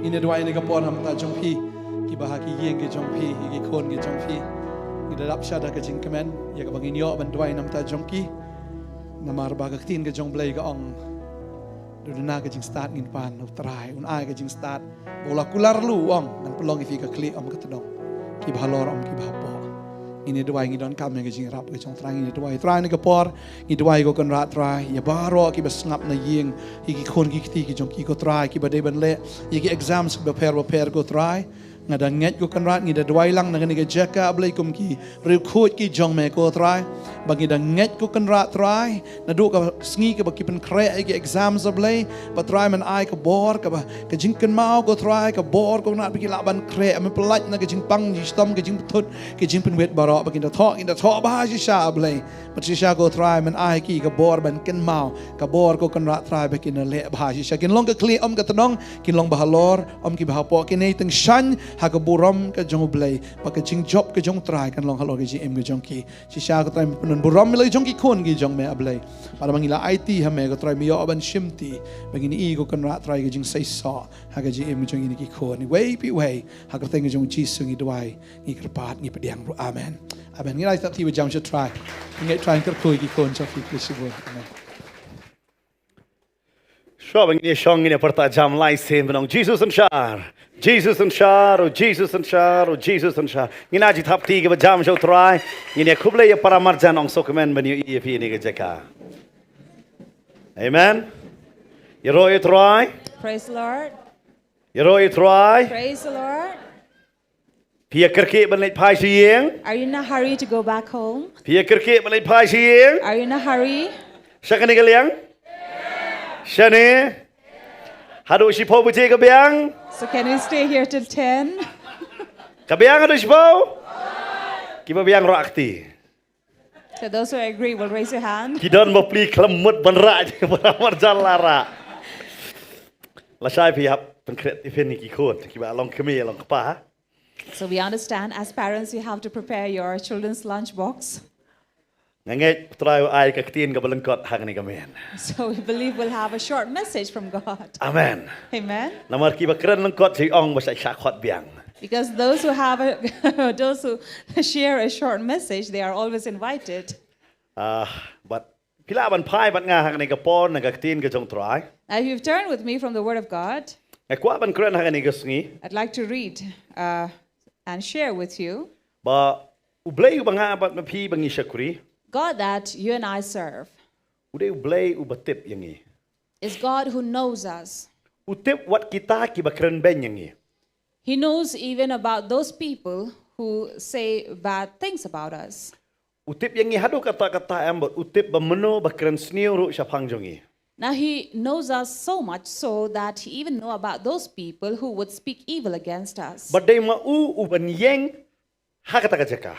Ini dua ini kapor ham ta jong pi ki bahaki yeng ke jong pi ki kon ke jong pi ki dadap syada ke jing kemen ya ka bangin yo ban dua nam ta jong ki namar ba ka tin ke jong blai ka ong duduna ke jing start ngin pan utrai un ai ke jing start bola kular lu ong nan pelong fi ka kli om ka tedong ki bhalor om ki bhapo ini dua ngi don kam ke jing rap ke jong trang ini dua trai ni kapor ni dua ko kan rat trai ya baro ki bas ngap na yeng ki kon ki ti ki jong ki ko trai ki bade ban le ki exams be per go trai ngada nget ko kan rat ngi da dua lang na ni ke jaka ablai kum ki recruit ki jong me ko trai bagi da nget ko kan rat trai na du ka sngi ke baki pen kre ki exams ablai pa trai man ai ka bor ka ba ka jing kan mau ko trai ka bor ko na biki laban kre me pelat na ka jing pang ji stom ka jing putut ki jing pen wet baro bagi da thok in da thok ba ji sha ablai pa ji sha ko trai man ai ki ka bor ban kan mau ka bor ko kan rat trai baki na le ba ji sha kin long ka kli om ka tnong kin long ba halor om ki ba hapo ki nei teng shan ha ka buram ka jong blai pa ka jing job ka jong trai kan long halor ki ji em ka jong ki ji sha ka trai pen buram le jong ki kon ki jong me ablai pa mangila IT ha me ka trai mi yo ban shimti bagi ni i ko kan rat trai ka jing sai sa ha ka ji em jong ni ki kon ni way pi way ha ka teng jong ji sung i dwai ni kerpat ni pediang ru amen amen ngai tak ti jam should try ngai try ter koi ki kon cha fi krisibo amen Showing ni shong ni perta jam lai sem benong Jesus and Shar. Jesus and Shar, oh Jesus and Shar, oh Jesus and Shar. Ni na ji thap ti ke jam show try. Ni ne khuble ya paramarjan ong sokemen bani EFP ni ke jaka. Amen. You roy try. Praise the Lord. You roy try. Praise the Lord. Pia kerke ban lai phai sieng. Are you in a hurry to go back home? Pia kerke ban lai phai sieng. Are you in a hurry? Sakani ke liang? Shane. Hadu si po buje ke biang? So can we stay here till 10? Ke biang hadu si po? Ki ba biang ro akti. So those who agree will raise your hand. Ki don mo pli klemut ban ra je mar jalara. La sai pi hap pen kret ifen ni ki khon ki ba long khmi long pa. So we understand as parents you have to prepare your children's lunch box. Ngai trai ai ka tin ka balang kot hang ni ka men. So we believe we'll have a short message from God. Amen. Amen. Namar ki ba kren lang kot si ong ba sai sha khot biang. Because those who have those who share a short message, they are always invited. But pila ban phai ban nga hang ni ka pon na ka tin ka jong trai. Now if you've turned with me from the Word of God, Ai kwa ban kren hang ni ka sngi. I'd like to read and share with you Ba ublei ba nga ba ma phi bang ni shakuri. God that you and I serve Ude ublei ubatip yangi. is God who knows us. Utip wat kita ki ba kren ben yangi. He knows even about those people who say bad things about us. Utip yangi hadu kata-kata ambot utip ba meno ba kren sniu ru syapang jongi. Now he knows us so much so that he even know about those people who would speak evil against us. Badai ma u ban yeng ha kata ka jaka.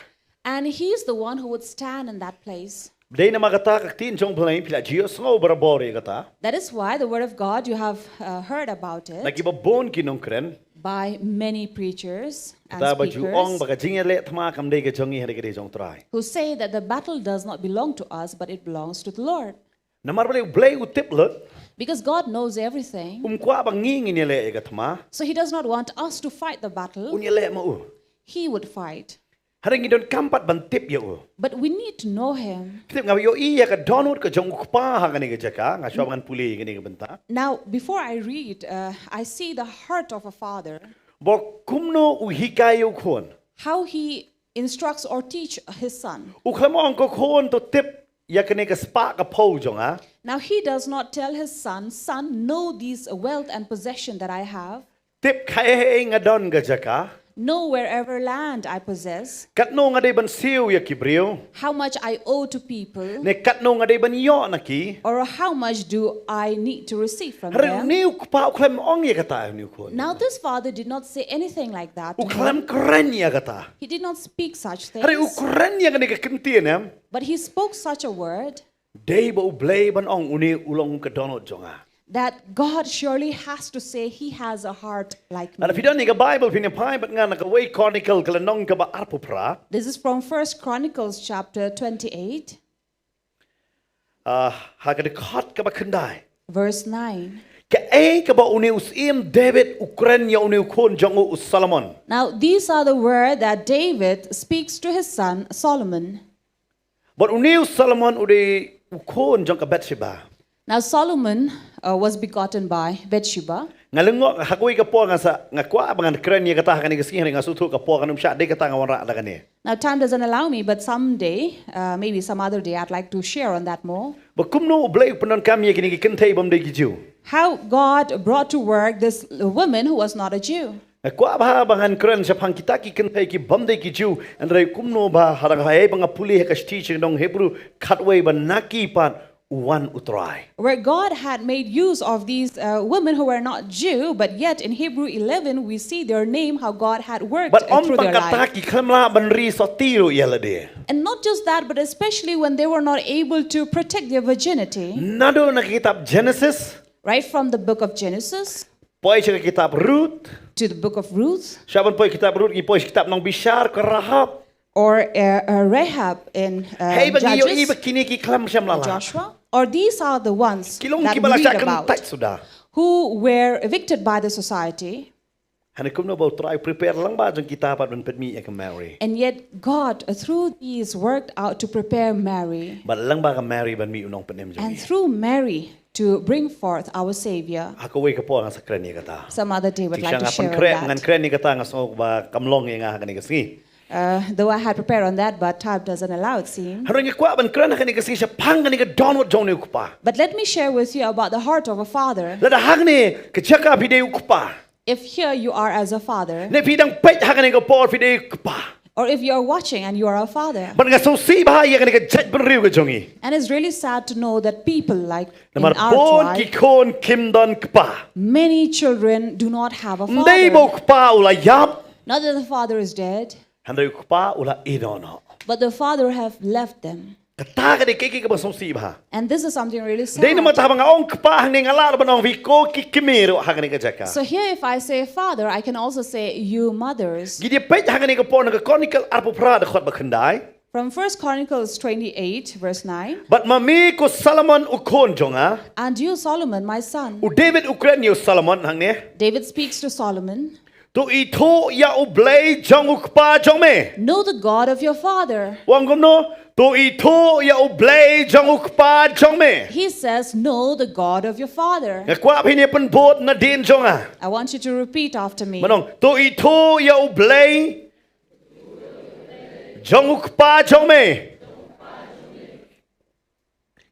And he is the one who would stand in that place. Badai na magata ka tin jong play pila jio sngo barabore kata. That is why the word of God, you have heard about it Lagi ba bon ki nong kren. by many preachers and Kata ba ju ong speakers ba ka jingele thma kam dei ka jongi ha de jong try. who say that the battle does not belong to us, but it belongs to the Lord. Namar blei utip lot. Because God knows everything. Kwa ba ngingi ni le ka thma. So he does not want us to fight the battle. Unya le ma u. He would fight. Haring idon kampat ban tip ya u. But we need to know him. Tip nga yo iya ka donut ka jong pa ha ka ni ka jaka nga syab kan puli ka ni ka benta. Now, before I read, I see the heart of a father, Bo kumno u hikayo khon. how he instructs or teach his son. U khamo ang ko khon to tip ya ka ni ka spa ka po jong ha. Now, he does not tell his son, son, know these wealth and possession that I have. Tip khai nga don ka jaka. Know wherever land I possess, Kat no nga day ban siu ya kibriyo. how much I owe to people, Ne kat no nga day ban yo na ki. or how much do I need to receive from Haring them. niu pa u khlem ong ya kata niu khon. Now, this father did not say anything like that U to him. khlem kren ya kata. He did not speak such Haring u things, kren ya ka ni ka kentien em. but he spoke such a word Day ba u blei ban ong uni ulong ka donut jong ha. that God surely has to say he has a heart like Ala me. pidon ni ka Bible pinapai bat nga nakaway chronicle kala nong ka ba arpo pra. This is from 1 Chronicles chapter 28, Ha ka de khot ka ba khandai. verse 9. David ukren ya uni ukon jongu Solomon. Now, these are the words that David speaks to his son Solomon. But uni Solomon udi ukon jong ka Bathsheba. Now, Solomon was begotten by Bathsheba. Ngalungo hakui ka po nga sa ngakwa bangan kren ya kata kani kasi nga sutu ka po kanum sya de kata nga wara da kani. Now, time doesn't allow me, but someday, maybe some other day, I'd like to share on that more. But kumno blay punan kami ya kini kintay bam de giju. How God brought to work this woman who was not a Jew. Ngakwa ba bangan kren sa pangkita ki kintay ki bam de giju andrai kumno ba harang hai banga puli ha kas teaching dong Hebrew khatway ban naki pan one utrai. Where God had made use of these women who were not Jew, but yet in Hebrew 11 we see their name, how God had worked But through their life. And not just that, but especially when they were not able to protect their virginity. Nado na kitab Genesis, Right from the book of Genesis poi sa kitab Ruth, to the book of Ruth, saban poi kitab Ruth poi kitab nang Bishar ka Rahab. or Rahab in Hey bagi yo Judges, iba kini ki klam syam lala. Joshua, or these are the ones Kilong that ki we bala read sa about, kan sudah. who were evicted by the society. Hanikum no ba try prepare lang ba jang kitab at pedmi ka Mary. And yet God, through these, worked out to prepare Mary. Ba lang ba ka Mary ban mi unong penem And jang. through Mary to bring forth our Savior. Ako way ka po ang sa kreni kata. Some other day would like to Siya share nga on pan ngan that. kreni kata nga so ba kamlong nga kani kasi. Though I had prepared on that, but time doesn't allow, it seems. Harang kwa ban krena kani kasi siya pang kani ka donut jong ni kupa. But let me share with you about the heart of a father. Lada hagni kachaka bide kupa. If here you are as a father, Ne pidang pet hagni ka por bide kupa. or if you are watching and you are a father, Ban nga so si ba ya kani ka jet ban riu ka jongi. and it's really sad to know that people like in Namar our bon ki tribe, kon kim don kupa. many children do not have a Ndai father. bo kupa ula yap. Not that the father is dead, Handai kupa ula idono. but the father have left them. Kata ka di kiki ka ba so si ba. And this is something really sad. Dai naman tabang ong kupa hangning alar ba nong viko ki kimiro hagni ka jaka. So here if I say father, I can also say you mothers. Gidi pet hagni ka por nga chronicle arpo prada khot ba khandai. From 1 Chronicles 28 verse 9, But mami ko Solomon ukon jonga. and you Solomon, my son. U David ukren yo Solomon hangne. David speaks to Solomon, Tu ito ya ublay jong ukpa jong me. know the God of your father. Wang no. Tu ito ya ublay jong ukpa jong me. He says, know the God of your father. Ngakwa pini pen bot na din jonga. I want you to repeat after me. Manong tu ito ya ublay jong ukpa jong me.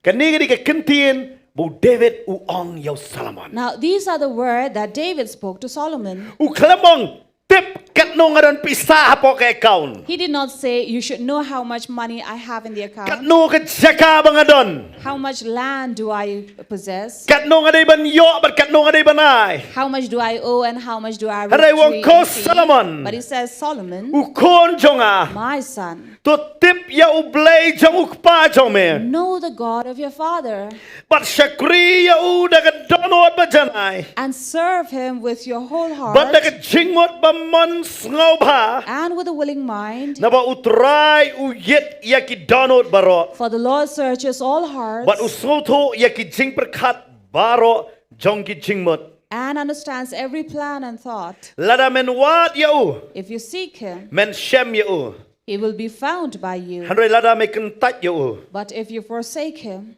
Kanigi di ka kintin bu David u ong yo Solomon. Now, these are the words that David spoke to Solomon. U klamong tip kat no ngaron pisa po ka account. He did not say, you should know how much money I have in the Kat account. no ka jaka ba nga don. How much land do I possess? Kat no nga day ban yo but kat no nga day banay. How much do I owe and how much do I Haray wang retrieve ko and fee? Solomon. But he says, Solomon, U kon jonga. my son, To tip ya ublay jong ukpa jong me. know the God of your father But shakri ya u daga donot ba janay. and serve him with your whole But heart daga jingmot ba man ngaw ba. and with a willing mind. Na ba utray u yet ya ki donot baro. For the Lord searches all hearts But usoto ya ki jing perkat baro jong ki jingmot. and understands every plan and thought. Lada men wat ya u. If you seek him, Men shem ya u. he will be found by you. Handre lada me kentat ya u. But if you forsake him,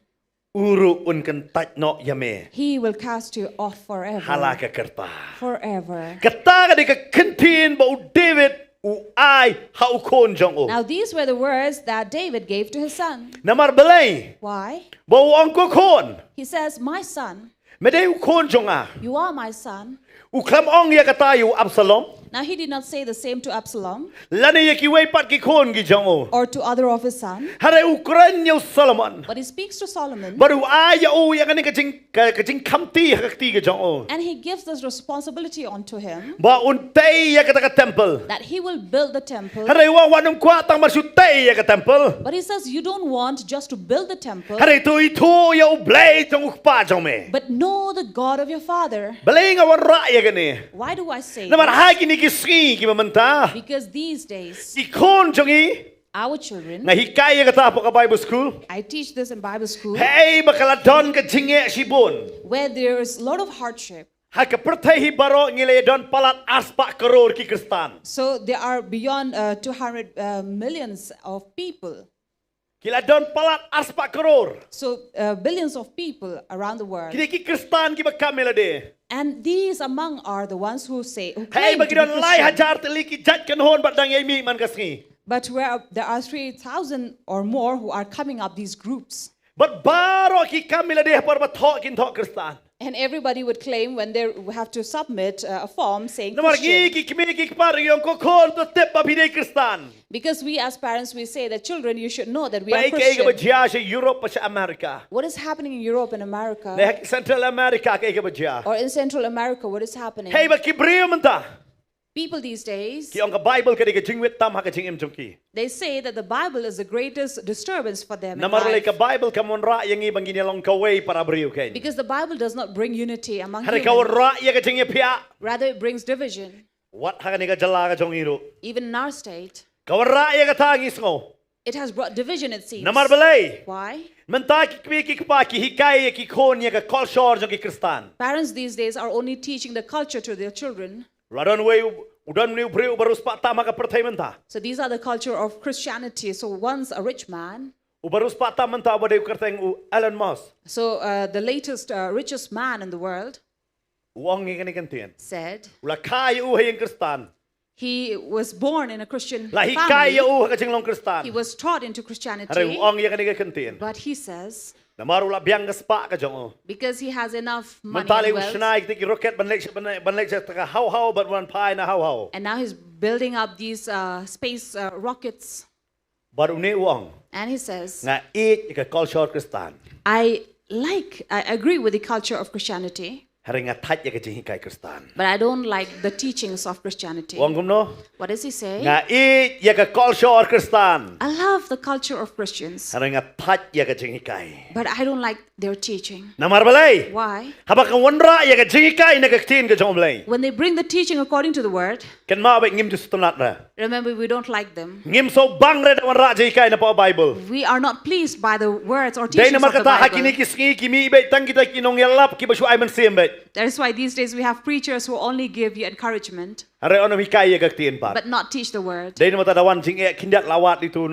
Uru un kentat no ya me. he will cast you off forever. Halaka kerta. Forever. Kata ka di ka kentin ba u David u ay ha u kon jong u. Now, these were the words that David gave to his son. Namar belay. Why? Ba u ang ko kon. He says, my son, Mede u kon jong a. you are my son. U klam ong ya katayu Absalom. Now, he did not say the same to Absalom Lani ya ki way pat ki kon gi jong u. or to other of his son, Hare ukran yo Solomon. but he speaks to Solomon Baru aya u ya kani kajing kamti hakti gi jong u. and he gives this responsibility onto him Ba untay ya kata ka temple. that he will build the temple. Hare wa wanum kwa tang marsutay ya ka temple. But he says, you don't want just to build the temple, Hare tu itu ya u blay jong ukpa jong me. but know the God of your father. Balay nga warra ya gani. Why do I say Namar this? hagi ni ki ski ki mamanta. Because these days, Ikon jong i. Our children, Ngahikai kata apa Bible school. I teach this in Bible school, Hey bakaladon ke jinge sibun. where there is a lot of hardship. Haka pertai baro ngile don palat aspak koror ki Kristan. So there are beyond 200 millions of people. Kila don palat aspak koror. So billions of people around the world. Kini ki Kristan ki bakamela de. And these among are the ones who say, who Hey claim to bagi be don lai Christian. hajar teliki jat kan hon bat dang yai man kasngi. But where there are 3,000 or more who are coming up these groups. But baro ki kamela de par bathok kin thok Kristan. And everybody would claim when they have to submit a form saying Namar Christian. ki kimi ki par yung ko khol to tep ba bide Kristan. Because we as parents, we say that children, you should know that we are Baik ke ke Christian. bajia se Europe pa sa America. What is happening in Europe and America? Leh Central America ke bajia. Or in Central America, what is happening? Hey ba kibriyo menta. People these days, Ki ang Bible ka de ke jingwit tam ha ke jingim jungki. they say that the Bible is the greatest disturbance for them in Namar le life. ka Bible ka mon ra yang ibang ginalong kaway para briyo kain. Because the Bible does not bring unity among Hari ka humans. ra ya ka jingi pia. Rather, it brings division. What ha ka ni ka jala ka jong iro. Even in our state, Ka ra ya ka tangis ngo. it has brought division, it seems. Namar balay. Why? Menta ki kwi ki pa ki hikay ki kon ya ka culture jong ki Kristan. Parents these days are only teaching the culture to their children. Radon way udan ni briyo barus pa tama ka pertai menta. So these are the culture of Christianity. So once a rich man, Ubarus pa tam menta ba de kerteng u Elon Musk. so the latest richest man in the world Uang ni kani kantian. said Ula kaya u hayang Kristan. he was born in a Christian Lahi family. kaya u ka jinglong Kristan. He was taught into Hari Christianity. uang ya kani ka kantian. But he says, Namar ula biang ka spa ka jong. because he has enough money Mentali and wealth, usnai ki rocket banlek sa taka how but one pie na how. and now he's building up these space rockets. Baru ni uang. And he says, Nga eat ka culture Kristan. I agree with the culture of Christianity, Hari nga tat ya ka jinghikay Kristan. but I don't like the teachings of Christianity. Uang kumno. What does he say? Nga eat ya ka culture Kristan. I love the culture of Christians, Hari nga tat ya ka jinghikay. but I don't like their teaching. Namar balay. Why? Habak ka wanra ya ka jinghikay na ka tin ka jong balay. When they bring the teaching according to the word, Kan ma ba ngim tu stunat ra. remember we don't like them. Ngim so bang re da wanra jinghikay na pa Bible. We are not pleased by the words or Dahil teachings naman of the kata hakini Bible. kisngi kimi ibay tang kita kinong yalap ki basu ay man siyembet. That is why these days we have preachers who only give you encouragement, Hari ono hikay ya kaktiin pa. but not teach the word. Dahil naman tadawan jing kindat lawat itu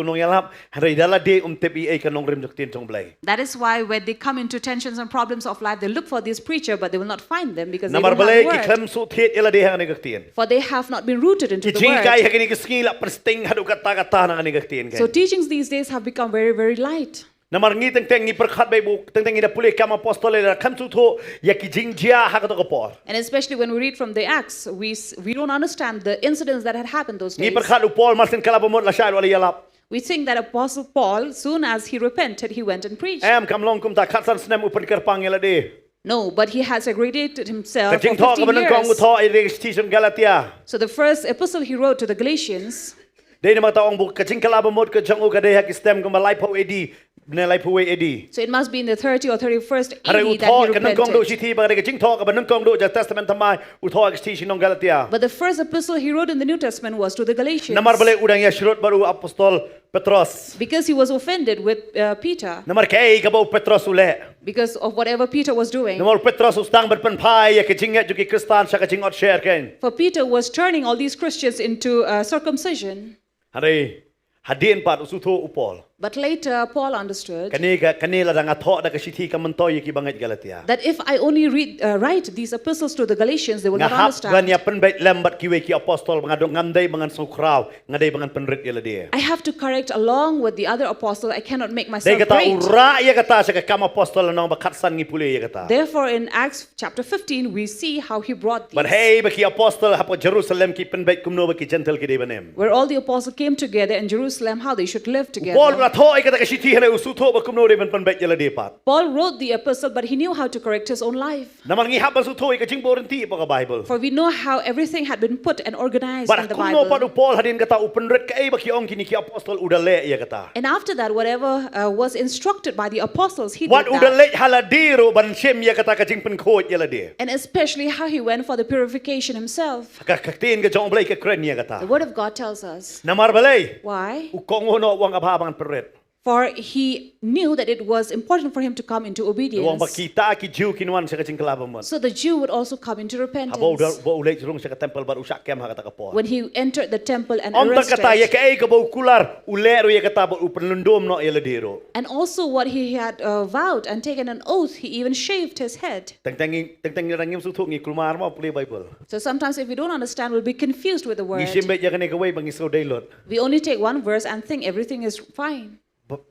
nong yalap. Hari dala de tepi ay kanong rim jaktin tong blay. That is why when they come into tensions and problems of life, they look for this preacher, but they will not find them because they Namar don't balay have ki the word. klam su thet yala de hang ni kaktiin. For they have not been rooted into Ki the jing kay word. hakini kisngi la persting hadu kata na ni kaktiin So kay. teachings these days have become very, very light. Namar ngi teng ngi perkhat bay bu teng ngi da pulih kam apostol la kam su tho ya ki jing jia hakato ko por. And especially when we read from the Acts, we don't understand the incidents that had happened those Ngi days. perkhat upol marsin kalabamot la shayal wala yalap. We think that Apostle Paul, soon as he repented, he went and preached. Em kam long kum ta khatsan snem upan kerpang yala de. No, but he has segregated himself for Kajing tho ka 15 banang kong years. tho ay registration Galatia. So the first epistle he wrote to the Galatians, Dahil naman taong bu kajing kalabamot ka jang u kadeha ki stem ko malay po edi. Na lay po edi. so it must be in the 30 or 31st Hari AD that utho he ka nang kong do repented. siti ba kajing tho ka banang kong do ja testament tamay utho ka station ng Galatia. But the first epistle he wrote in the New Testament was to the Galatians, Namar balay udang ya shurut baru apostol Petros. because he was offended with Peter Namar kay ka ba Petros ule. because of whatever Peter was doing. Namar Petros ustang berpenpai ya kajing ya juki Kristan sa kajing ot share kain. For Peter was turning all these Christians into circumcision. Hari hadin pat usutho upol. But later Paul understood Kanila dang atho da kasiti ka mentoy ki bangat Galatia. that if I only write these epistles to the Galatians, they will not Ngahap understand. ganya penbait lambat kiwe ki apostol mangadong ngamday bangan sukraw ngaday bangan penrit yala dia. I have to correct along with the other apostles. I cannot make Day myself kata great. ura ya kata sa kam apostol nang bakatsan ngi puli ya kata. Therefore, in Acts chapter 15, we see how he brought these, But hey baki apostol hapo Jerusalem ki penbait kumno baki gentle ki de banem. where all the apostles came together in Jerusalem, how they should live Paul together. thoi kata kasiti hana usutho ba kumno de ban pan bet yala depat. Paul wrote the epistle, but he knew how to correct his own life. Naman ngi hab usutho ka jing borinti pa ka Bible. For we know how everything had been put and organized But in the kumno pa Bible. Paul hadin kata upenret ka ba ki ong kini ki apostol udale ya kata. And after that, whatever was instructed by the apostles, he What did that. udale haladiro ban shem ya kata ka jing pen khot yala de. And especially how he went for the purification himself. Ka kaktin ka jong blai ka kren ya The kata. Word of God tells us. Namar balay. Why? Ukong hono wang abhabangan peret. For he knew that it was important for him to come into Wang obedience. bakita ki Jew kinwan sa ka jing kalaban mo. So the Jew would also come into Habo repentance. bo ulay jurong sa ka temple bar usak kem ha kata ka Paul. When he entered the temple and Om tak kata ya arrested. ka ka bo kular ulero ya kata bo upenlundom no yala dero. And also what he had vowed and taken an oath, he even shaved his head. Tang rangim suthuk ngi kulmar mo play Bible. So sometimes if we don't understand, we'll be confused with the Ngi word. simbe ya kane kaway bang iso daylot. We only take one verse and think everything is fine.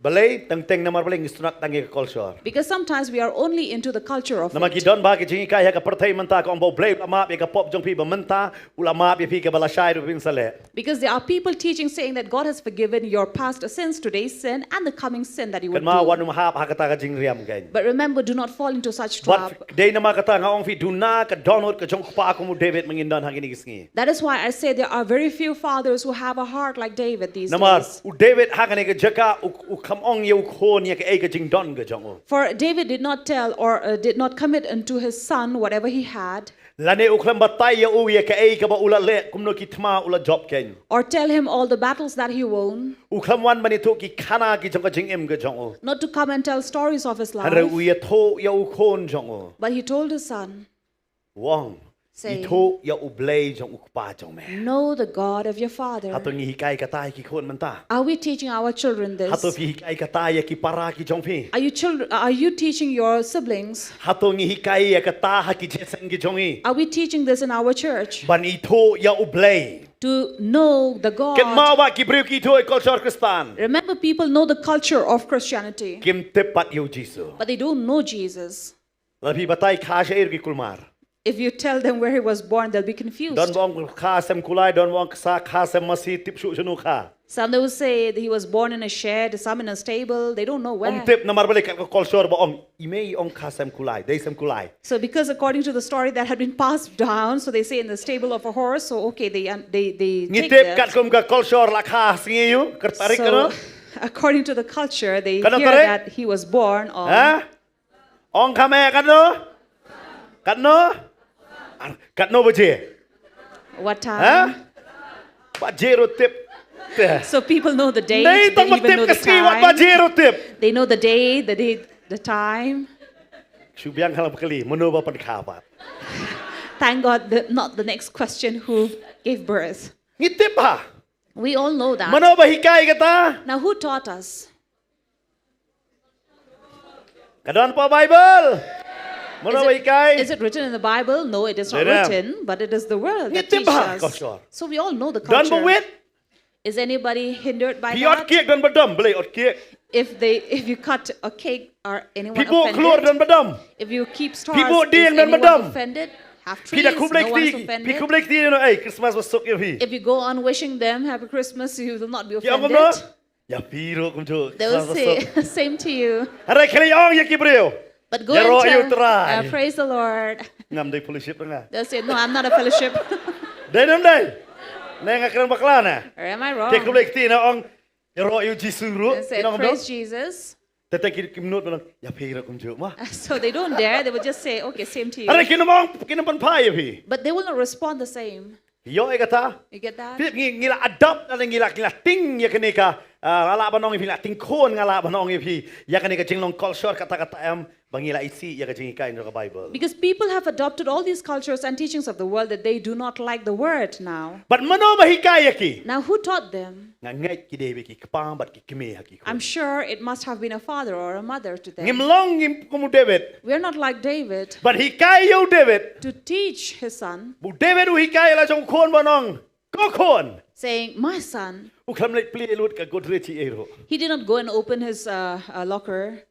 Balay tang namar balay ngistunat tangi ka culture. Because sometimes we are only into the culture of Namagi it. don ba ki jingi kaya ka pertai menta ka ombo blay ulama ya ka pop jong pi ba menta ulama ya pi ka bala shai ru sale. Because there are people teaching saying that God has forgiven your past sins, today's sin, and the coming sin that you would Kan ma do. wanu mahap ha kata ka jing riam gain. But remember, do not fall into such trap. But day nama kata nga ong fi duna ka download ka jong pa ko mo David mangindon hangini gisngi. That is why I say there are very few fathers who have a heart like David these Namar days. u David ha kane ka jaka u kam ong ye khon ya ka e ka jing don ka jong. For David did not tell or did not commit unto his son whatever he had, Lane u klam batay ya u ya ka e ka ba ula le kumno ki tma ula job ken. or tell him all the battles that he won, U klam wan mani to ki khana ki jong ka jing em ka jong. not to come and tell stories of his Hare u life. ya tho ya u khon jong. But he told his son, Wong. saying, Ito ya u blay jong u pa jong me. know the God of your father. Hato ngi hikai ka tai ki khon menta. Are we teaching our children Hato this? fi hikai ka tai ya ki para ki jong fi. Are you teaching your siblings? Hato ngi hikai ya ka ta ha ki jeseng ki jong i. Are we teaching this in our church? Ban ito ya u blay. To know the Ken God. ma wa ki breu ki to e culture Kristan. Remember, people know the culture of Christianity, Kim tepat yo Jisu. but they don't know Jesus. Labi batai kha shair ki kulmar. If you tell them where he was born, they'll be confused. Don wong kha sem kulai don wong sa kha sem masi tip shu shunu kha. Some they will say that he was born in a shed, some in a stable. They don't know where. Tip namar balik ka culture ba ong imei ong kha sem kulai, dei sem kulai. So because according to the story that had been passed down, so they say in the stable of a horse. So okay, they Ngi take tip kat that. kum ka culture la kha singi yu kertarik So kano. according to the culture, they Kano hear tarik? that he was born on. Ha? Ong kame kano? Kano? Kano baje? What time? Ha? Bajero tip. So people know the date. Nei They tong even know tip the kasi wat time. bajero tip. They know the day, the time. Subyang halam kali mono ba pan khabat. Thank God, not the next question who gave birth. Ngi tip ha. We all know that. Mono ba hikai kata? Now, who taught us? Kadon pa Bible. Mono ba hikai? Is it written in the Bible? No, it is not Didn't. written, but it is the word that Ngitim teaches ba? us. Culture. So we all know the Don ba culture. wit? Is anybody hindered by Pi ot that? kiek don ba dam blay ot kiek. If you cut a cake, are anyone Pipo keluar don offended? ba dam. If you keep stars, People is ding dan anyone madam. offended? Have Pi trees, da no kublek one's ti. Pi offended. kublek ti no ay Christmas masuk ya pi. If you go on wishing them Happy Christmas, you will not be Ya offended. ngom no? Ya piro kum tu. They will say, same to you. Aray kali ong ya kibreo. But go Ya ro and you tell, try. praise the Lord. Ngam dai fellowship nga. They'll say, no, I'm not a fellowship. Dai nam dai. Nai ngakran bakla na. Or am I wrong? Ke kublek ti na ong ya ro you jisuru. They say, Ino ngom no? praise Jesus. Tete kim not ba ya piro kum tu ma. So they don't dare. They will just say, okay, same to Aray you. kinam pa ya pi. But they will not respond the same. Yo ay kata. You get that? Pip ngila adopt na ngila ting ya kenika ngala banong ipi ting kon ngala banong ipi ya kenika jinglong culture kata-kata am bangila isi ya kajing ikai no Bible. Because people have adopted all these cultures and teachings of the world that they do not like the word now. But mano mahikaya ki Now, who taught them? ngait ki dewi ki kapang bat ki kime haki ko. I'm sure it must have been a father or a mother to them. Ngimlong ngim kumu David. We're not like David But hikai yo David. to teach his son, Bu David u hikai la jong kon banong. Ko kon. saying, my son, U klam let play lut ka godrechi ero. he did not go and open his locker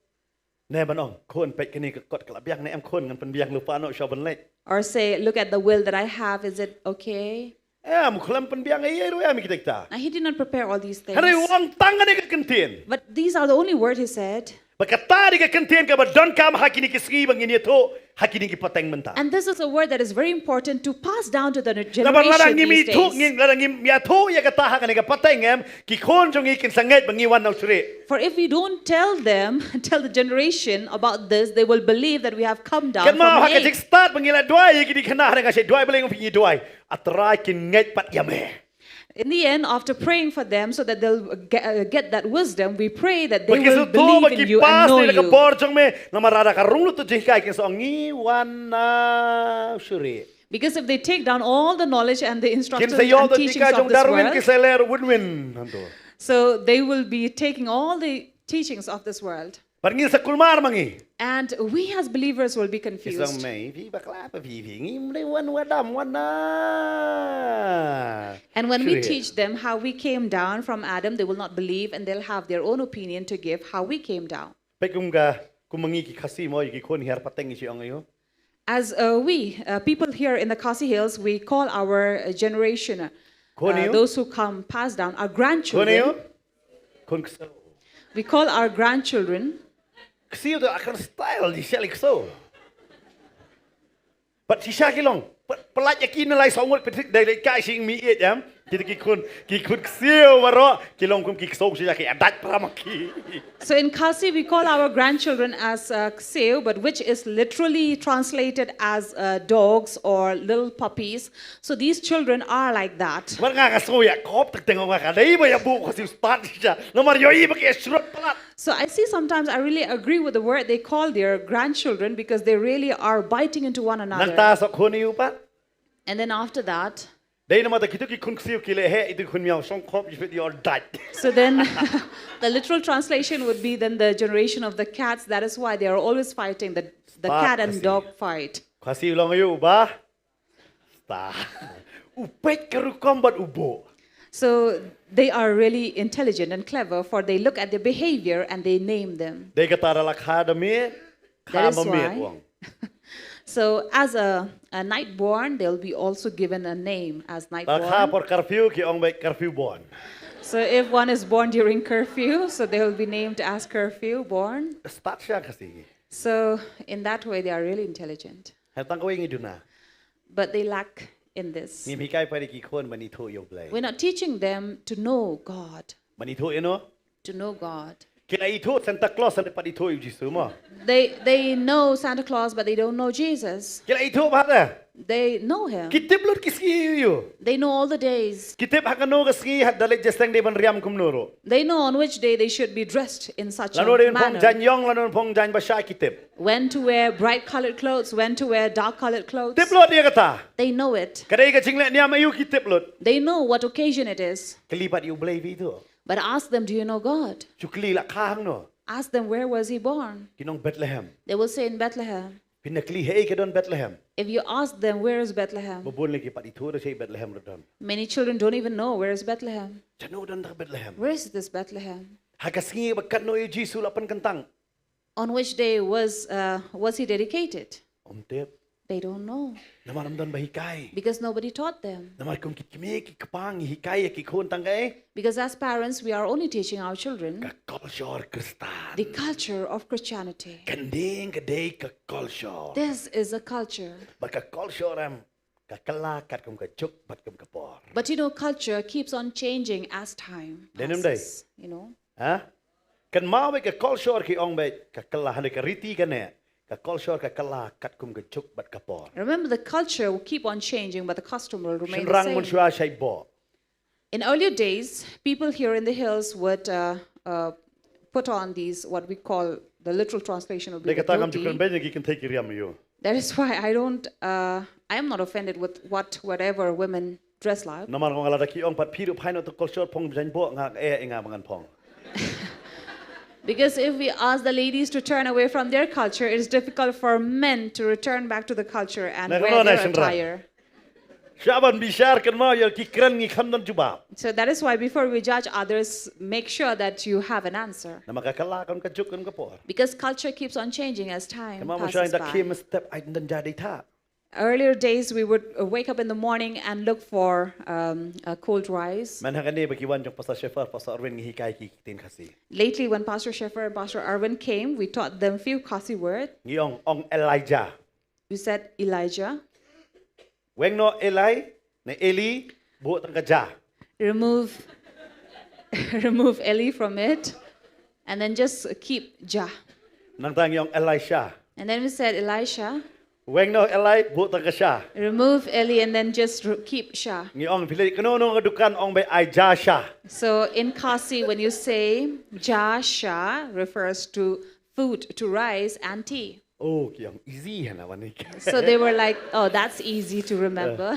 Ne banong kon pet kini ka kot kalabiang ne am kon ngan penbiang lupa no shaban let. or say, look at the will that I have. Is it okay? Muklam penbiang aye ro kita kita. Now, he did not prepare all these things. Hari uang tangan ni kekentian. But these are the only words he said. Berkata di kekentian ke berdon kam hakini kisri bangini to hakini ki pateng mentah. And this is a word that is very important to pass down to the Laban generation larang these ngimi tu days. ngim larang ngim ya tu ya kata hakani ke pateng ki kon jong ikin sangat bangi wan nau suri. For if we don't tell them, tell the generation about this, they will believe that we have come down Kan from mau hakajik hate. start bangi la dua ya kini kena dengan saya dua beleng pingi dua. Atrai kin nget pat yame. In the end, after praying for them so that they'll get that wisdom, we pray that they Bagi will sutu believe bagi in you pas and know ni ke you. bor jong me namarada karung lu tu jihkai kin so ngi wan suri. Because if they take down all the knowledge and the Kin instructions saya and tu teachings jika of jong this Darwin ki world, saya ler win hantu. so they will be taking all the teachings of this world. Pergi sekulmar mangi. And we as believers will be Kisang confused. mai vi bakla apa vi ngi mulai wan wadam wana. And when we Sure. teach them how we came down from Adam, they will not believe and they'll have their own opinion to give how we came down. Pekumga kumangi ki khasi mo ki kon hiar pateng si ong yo. As people here in the Khasi Hills, we call our generation, Konyo? those who come passed down, our Kon yo? grandchildren. Kon kso. We call our grandchildren. Kso tu akan style di selik so. But si Shillong, pelat yakin nilai songot petik dari kai sing mi it jam. Kita ki kun ksil waro kilong kum ki kso si yaki adat pramaki. So in Khasi, we call our grandchildren as kseo, but which is literally translated as dogs or little puppies. So these children are like that. War nga kaso ya kop tak tengok nga dai ba ya bu kasi start siya. Nomor yoi ba ki surut pelat. So I see sometimes I really agree with the word they call their grandchildren because they really are biting into one another. Nanta sok koni upa. And then after that, Dai nama tak kita ki kun ksil ki le he itu kun miao song kop jipet your dat. so then the literal translation would be then the generation of the cats. That is why they are always fighting, the cat and Kasi. dog fight. Kasi ulang ayo ba. Sta. Upet keru kombat ubo. So they are really intelligent and clever, for they look at their behavior and they name them. Dai kata ralak hadami. That is Kamamit why. wang. So as a nightborn, they'll be also given a name as Lakha nightborn. por curfew ki ong baik curfew born. So if one is born during curfew, so they will be named as curfew born. Start siya kasi. So in that way, they are really intelligent. Hatang ko yung iduna. But they lack in this. Ni mikay pa ki kon manito yo play. We're not teaching them to know God, Manito ino. to know God. Kila ito Santa Claus sa pa dito yung Jisu mo. They know Santa Claus, but they don't know Jesus. Kila ito ba na? They know him. Kitip lor kiski yo. They know all the days. Kitip hakano kaski hat dalit jestang de ban riam kumnuro. They know on which day they should be dressed in such a Lano rin pong manner. janyong lano pong jan basya kitip. When to wear bright colored clothes, when to wear dark colored clothes. Tip lor dia kata. They know it. Kadai ka cinglet niya mayu kitip lor. They know what occasion it is. Kelipat yu blay itu. But ask them, do you know God? Chukli la kahang no. Ask them, where was he born? Kinong Bethlehem. They will say in Bethlehem. Pinakli hei ka don Bethlehem. If you ask them, where is Bethlehem? Bubun lagi pat itu siya Bethlehem rodon. Many children don't even know where is Bethlehem. Jano don tak Bethlehem. Where is this Bethlehem? Hakasingi bakat no yu Jisu lapan kentang. On which day was he dedicated? Tip. They don't know Namaram don bahikai. because nobody taught them. Namar kung kikimi kikapang hikai kikon tangay. Because as parents, we are only teaching our children Kakulsyor kristal. the culture of Christianity. Kanding kaday kakulsyor. This is a culture. Bakakulsyor am kakalakat kum kachuk bat kum kapor. But you know, culture keeps on changing as time Denim passes. You know, Ha? Kan mau ka kakulsyor ki ong bay kakalahan ka riti ka ne. Kakulsyor kakalakat kum kachuk bat kapor. remember the culture will keep on changing, but the custom will remain the Sinrang mun same. siya siya bo. In earlier days, people here in the hills would put on these, what we call, the literal translation would be the Dekata kam dhoti. chukran bay ngi kan take riam yo. That is why I am not offended with whatever women dress like. Namar kong alada ki ong pat piru paino to kulsyor pong jan bo nga inga mangan pong. Because if we ask the ladies to turn away from their culture, it is difficult for men to return back to the culture and Nah, wear kalau their nak sendiri. attire. Syaban bishar kan mau ya ki kran ngi kham don jubab. So that is why before we judge others, make sure that you have an answer. Nama kakala kan kachuk kan kapor. Because culture keeps on changing as time Kan mau siya passes dak by. kim step ai dan jadi ta. Earlier days, we would wake up in the morning and look for cold rice. Man hangani bagiwan jong Pastor Shepherd, Pastor Arwin ngihikai ki tin kasi. Lately, when Pastor Sheffer and Pastor Arvin came, we taught them few Kasi words. Ngiong ong Elijah. We said Elijah, Weng no Eli, na Eli, buot ang kaja. remove remove Eli from it, and then just keep Jah. Nang tang yung Elisha. And then we said Elisha, Weng no Eli, buot ang kasya. remove Eli, and then just keep Shah. Ngiong pilih kano no ngadukan ong bay Ijah. So in Kasi, when you say Jasha, refers to food, to rice and tea. Oh, kiyang easy na wanik. So they were like, oh, that's easy to remember.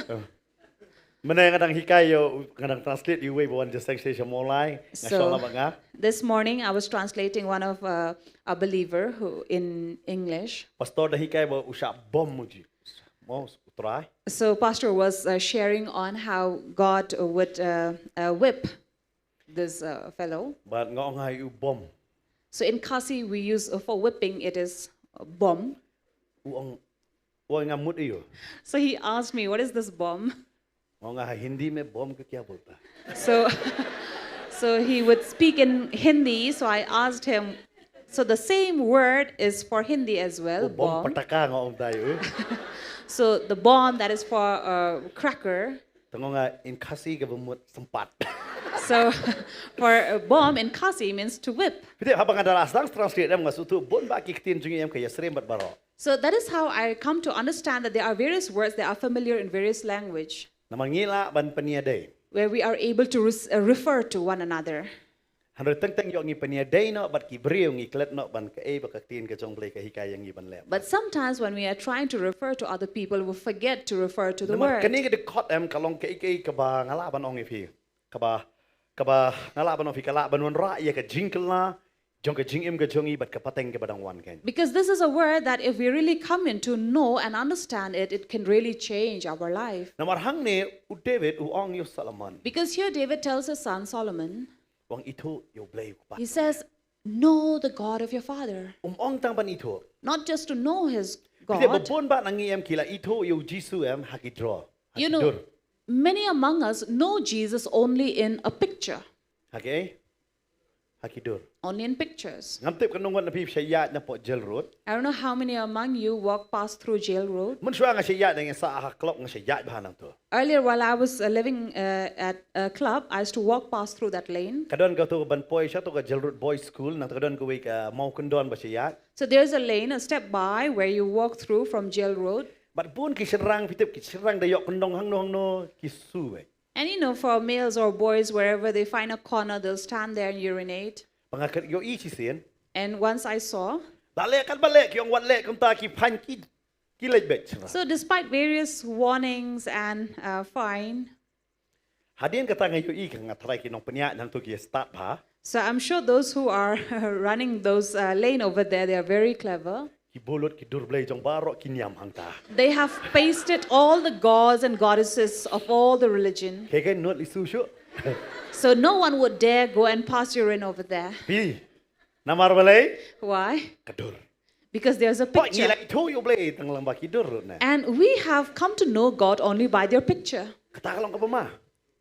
Mana kadang hikayo kadang translate you way buwan just station mo lai. So Ngasong nga. this morning I was translating one of a believer who in English. Pastor dah hikay ba usap bom mo ji. Mo utray. So Pastor was sharing on how God would whip this fellow. But ngong hay u bom. So in Kasi we use for whipping it is bomb. Uong ngamut iyo. So he asked me, what is this bomb? Ngong hay Hindi me bom ke kya bolta. So so he would speak in Hindi. So I asked him, so the same word is for Hindi as well, Bom bomb. pataka ngong tayo. So the bomb that is for cracker. Tengok nga in kasi ka bumut sempat. So for a bomb in Kasi means to whip. Piti habang ada asang translate em ngasutu bon ba kitin jungi em kaya serembat baro. So that is how I come to understand that there are various words that are familiar in various language Namangila ban paniaday. where we are able to refer to one another. Hanro teng yo ngi paniaday no bat ki brio ngi klet no ban ka e ba ka tin ka jong blay ka hikay yang iban lep. But sometimes when we are trying to refer to other people, we forget to refer to the Naman word. kani ka de kot em kalong ka ikay ka ba ngala ban ong ipi. Ka ba ngala ban ong fi kala ban wan ra ya ka jingkel na jong ka jing em ka jongi bat ka pateng ka badang wan ken. Because this is a word that if we really come in to know and understand it, it can really change our life. Namar hang ne u David u ong yo Solomon. Because here David tells his son Solomon, Wang ito yo blay pa. he says, know the God of your father. Ong tang ban ito. Not just to know his Piti God. babon ba nangi em kila ito yo Jisu em hakidro. You know, many among us know Jesus only in a picture, Okay? Hakidur. only in pictures. Ngamtip ka nungwan na pip siya na po jail road. I don't know how many among you walk past through jail road. Mun suwa nga siya nga sa ahaklok nga siya bahanang to. Earlier, while I was living at a club, I used to walk past through that lane. Kadon ka to ban poy siya to ka jail road boys school nang kadon ka wik mau kundon ba siya. So there's a lane, a step by, where you walk through from jail road. But pun kisirang pitip kisirang dayok kundong hangno kisuwe. And you know, for males or boys, wherever they find a corner, they'll stand there and urinate. Pangakit yo ichi sin. And once I saw, Balik kan balik yung watlek kung ta ki pan ki kilay bet. so despite various warnings and fine, Hadin ka ta nga yo ik nga try ki nong panya nang to ki start pa. so I'm sure those who are running those lane over there, they are very clever. Ki bolot ki durblay jong baro ki nyam hang ta. They have pasted all the gods and goddesses of all the religion. Kay kay not isu syo. So no one would dare go and pass urine over there. Pi. Namar balay Why? kadur. Because there's a Pok picture. ngila ito yo blay tang lang ba ki dur na. And we have come to know God only by their picture. Katakalong ka pa ma.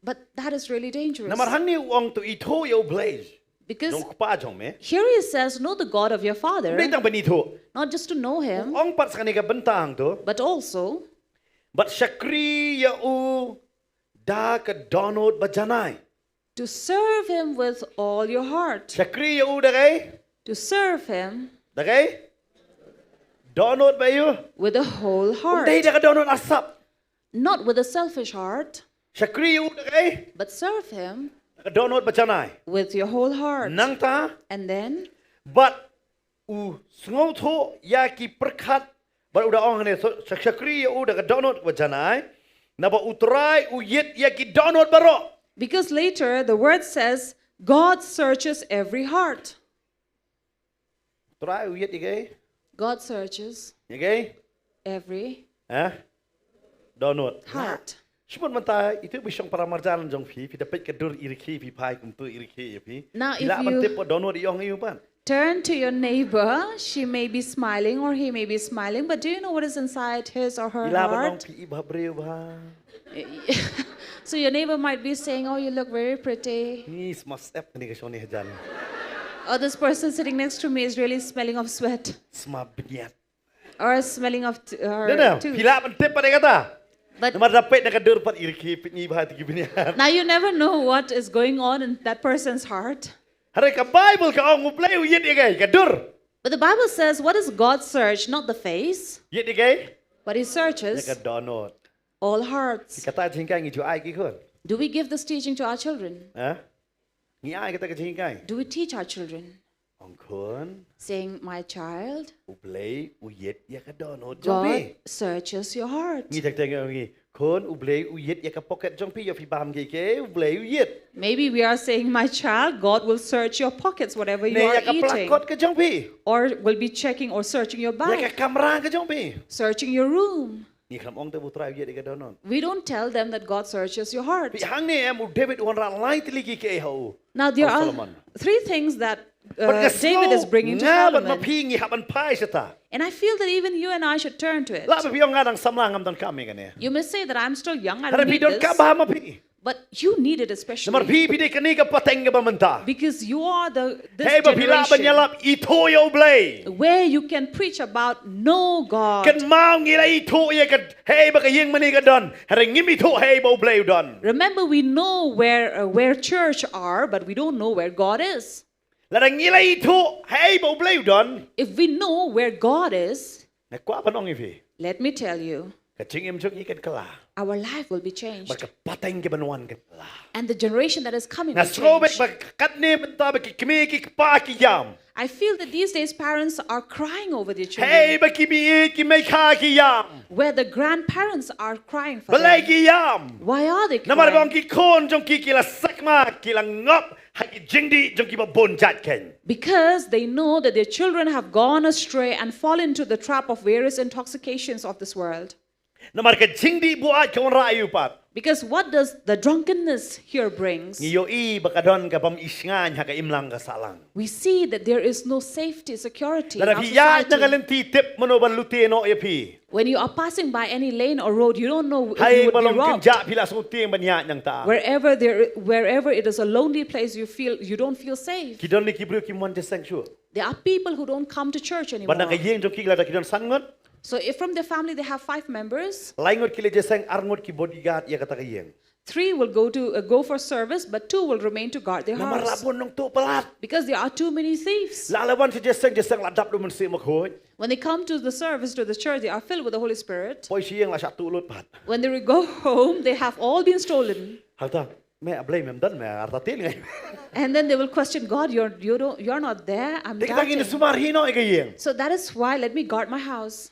But that is really dangerous. Namar hang ni uang to ito yo blay. Because Dong pa jong me. here he says, know the God of your father, Blay tang banito. not just to know him, Uang pat sa kanika bentang to. but also But syakri ya u da ka donod ba janay. to serve him with all your heart. Syakri ya u dagay. To serve him Dagay. Donod ba yu? with a whole heart. Dahil da ka donod asap. Not with a selfish heart, Syakri ya u dagay. but serve him Da ka donod ba janay. with your whole heart. Nang ta. And then, But u sngaw to ya ki perkat ba udah ong ne syakri ya u da ka donod ba janay. Na ba utray u yet ya ki donod baro. because later the word says, God searches every heart. Utray u yet igay. God searches Igay. every Ha? Donod. heart. Simon manta itu bisyong para marjalan jong pi dapat kedur iriki pi pai kumpu iriki ya pi. Now, if Ila you- mante po donod iyong iyo pan. Turn to your neighbor. She may be smiling or he may be smiling, but do you know what is inside his or her Ila ba nong heart? pi ba breu ba. So your neighbor might be saying, "Oh, you look very pretty." Ni smart step ni ka shoni hajan. Or this person sitting next to me is really smelling of sweat Smart binyat. or smelling of her Dah tooth. pila ban tip pada kata. But Nama dapat nak dur pat irki ni ba ti binyat. now you never know what is going on in that person's heart. Hari ka Bible ka ong uplay uyit igai ka dur. But the Bible says, what does God search? Not the face, Yit igai. but He searches Ya ka donot. all hearts. Kata jingkai ngi ju ai ki khon. Do we give this teaching to our children? Ha? Ngi ai kata ka jingkai. Do we teach our children? Ong khon Saying, my child, uplay uyit ya ka donot God jompi. searches your heart. Ngi tak tengok ngi khon uplay uyit ya ka pocket jompi yo fi bam ki ke uplay uyit. Maybe we are saying, my child, God will search your pockets, whatever you Ne are ya ka eating. plakot ka jompi. Or will be checking or searching your Ya ka bag, kamera ka jompi. searching your room. Ni kram ong te putra uyit ka donot. We don't tell them that God searches your heart. Pi hang ni em u David wan ra light ligi ke ho. Now, there are Solomon. three things that But David is bringing to nga ban Solomon. mapingi haban pai sata. And I feel that even you and I should turn to it. La ba biyong nga dang samlang am don kami kani. You may say that I'm still young, I Hara don't pi need don ka this. ba mapi. But you need it Namar especially. pi pi de kani ka pateng ba manta. Because you are this Hey ba pila ba generation nyalap ito yo blay. where you can preach about no God. Kan mau ngila ito ye ka hey ba kayeng mani ka don. Hara ngim ito hey ba blay don. Remember, we know where church are, but we don't know where God is. La dang ngila ito hey ba blay don. If we know where God is, Na kwa pa nong ifi. let me tell you, Ka chingim chung ikan kala. our life will be changed. Ba ka pateng ka banuan ka kala. And the generation that is coming Na will strobek change. ba katne banta ba ki kimi ki pa ki yam. I feel that these days parents are crying over their children, Hey ba ki bi ki may ka ki yam. where the grandparents are crying for Balay them. ki yam. Why are they Namar bang crying? ki kon jong ki kila sakma kila ngop ha ki jingdi jong ki ba bon jat ken. Because they know that their children have gone astray and fallen into the trap of various intoxications of this world. Namar ka jingdi buat ka on rayu pat. Because what does the drunkenness here brings? Ngiyo i bakadon ka bam isngan ha ka imlang ka salang. We see that there is no safety, security in Lada our hiya na society. kalenti tip mono ban lutino ya pi. When you are passing by any lane or road, you don't know if Hay you would be balong robbed. kinja pila suting banya nang ta. Wherever it is a lonely place, you don't feel safe. Kidon ni kibru ki mon deseng shu. There are people who don't come to church anymore. Bandang ka yeng jong ki lada kidon sangot. So if from their family they have 5 members, Laingot ki le deseng arngot ki bodyguard ya kata ka yeng. 3 will go for service, but 2 will remain to guard their Namar house. labon nong tu pelat. Because there are too many thieves. Lalawan si deseng ladap lu men si makhoj. When they come to the service, to the church, they are filled with the Holy Spirit. Poi si yeng la satu lut pat. When they go home, they have all been stolen. Halta, me ablay mem dan me arta til ngai. And then they will question God, you're not there, I'm Dik tangin doubting. sumar hino ka yeng. So that is why let me guard my house.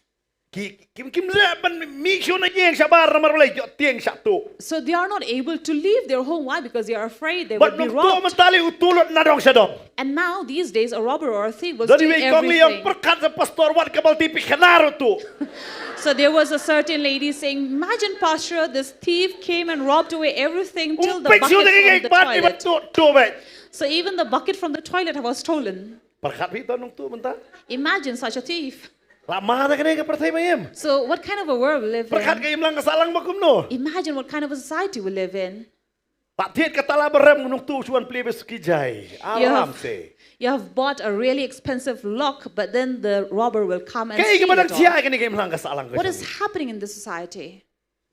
Kim le ban mi shu na yeng sabar namar blay jo tieng satu. So they are not able to leave their home. Why? Because they are afraid they But will be nung tu robbed. mentali utulot na dong sadong. And now, these days, a robber or a thief will Dari steal we kong liyang everything. perkat sa pastor wat kabal tipi kanaro tu. So there was a certain lady saying, imagine, Pastor, this thief came and robbed away everything till the Umpik bucket shu na from kay the pat iba toilet. tu be. So even the bucket from the toilet was stolen. Perkat bito nung tu menta. Imagine such a thief. Lama na kanay ka pertay mayem. So what kind of a world we live Perkat in? kay imlang kasalang makum no. Imagine what kind of a society we live in. Patiet katala berem nung tu suan plebes kijay. You Aram have, se. you have bought a really expensive lock, but then the robber will come and Kay steal ka it siya all. kani kay imlang kasalang. What is happening in this society?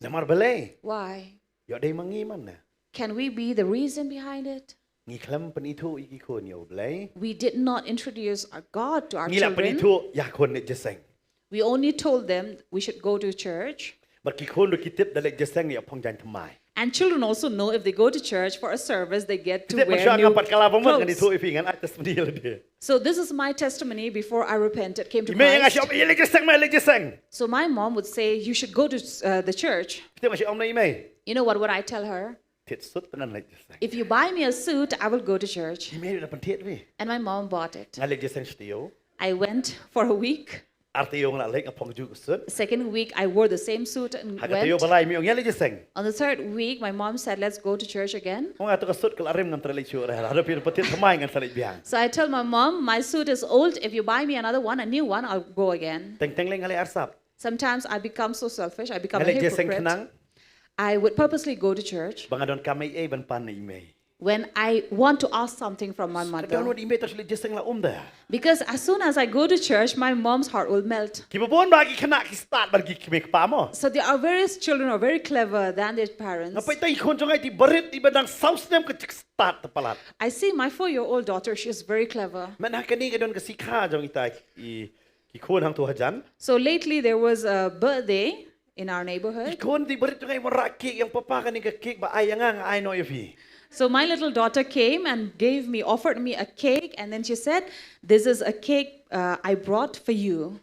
Namar balay. Why? Yo day mangiman na. Can we be the reason behind it? Ngiklam panito iki kon yo balay. We did not introduce our God to our Ngila children. panito yakon ni jeseng. We only told them we should go to church. Makikon do kitip dalek jeseng ni apong jan thamai. And children also know if they go to church for a service, they get to Kitip wear masya new ngapat kalabang mo clothes. ganito ipingan atas menil dia. So this is my testimony before I repented, came to Ime yang Christ. asya ilik jeseng mai ilik jeseng. So my mom would say, you should go to the church. Kitip masya om na ime. You know what would I tell her? Tit sut dengan ilik jeseng. If you buy me a suit, I will go to church. Ime dah pentit we. And my mom bought it. Ngalik jeseng stio. I went for a week. Arti yung nalek apong juga sud. Second week, I wore the same suit and Hagatayo went. balay mi yung yali jeseng. On the third week, my mom said, let's go to church again. Kung ato ka sud kalarim ngam tralik syur. Ada pir patit kamay ngan tralik biang. So I told my mom, my suit is old. If you buy me another one, a new one, I'll go again. Teng leng ngali arsap. Sometimes I become so selfish. I become a Ngali jeseng hypocrite. kenang. I would purposely go to church Bangadon kami ban pan na ime. when I want to ask something from my Kadang mother. ime tas jeseng la dah. Because as soon as I go to church, my mom's heart will melt. Kibabon bagi kena ki start bagi kimi pa mo. So there are various children who are very clever than their parents. Napay tay kon jong ay ti barit ti badang saus nem ka start ta palat. I see my 4-year-old daughter, she's very clever. Man hakani ka don ka sikha jong itai ki kon hang tu hajan. So lately there was a birthday in our neighborhood. Kon di barit jong ay mara cake yang papa kani ka cake ba ay nga ay no yafi. So my little daughter came and offered me a cake, and then she said, "This is a cake I brought for you."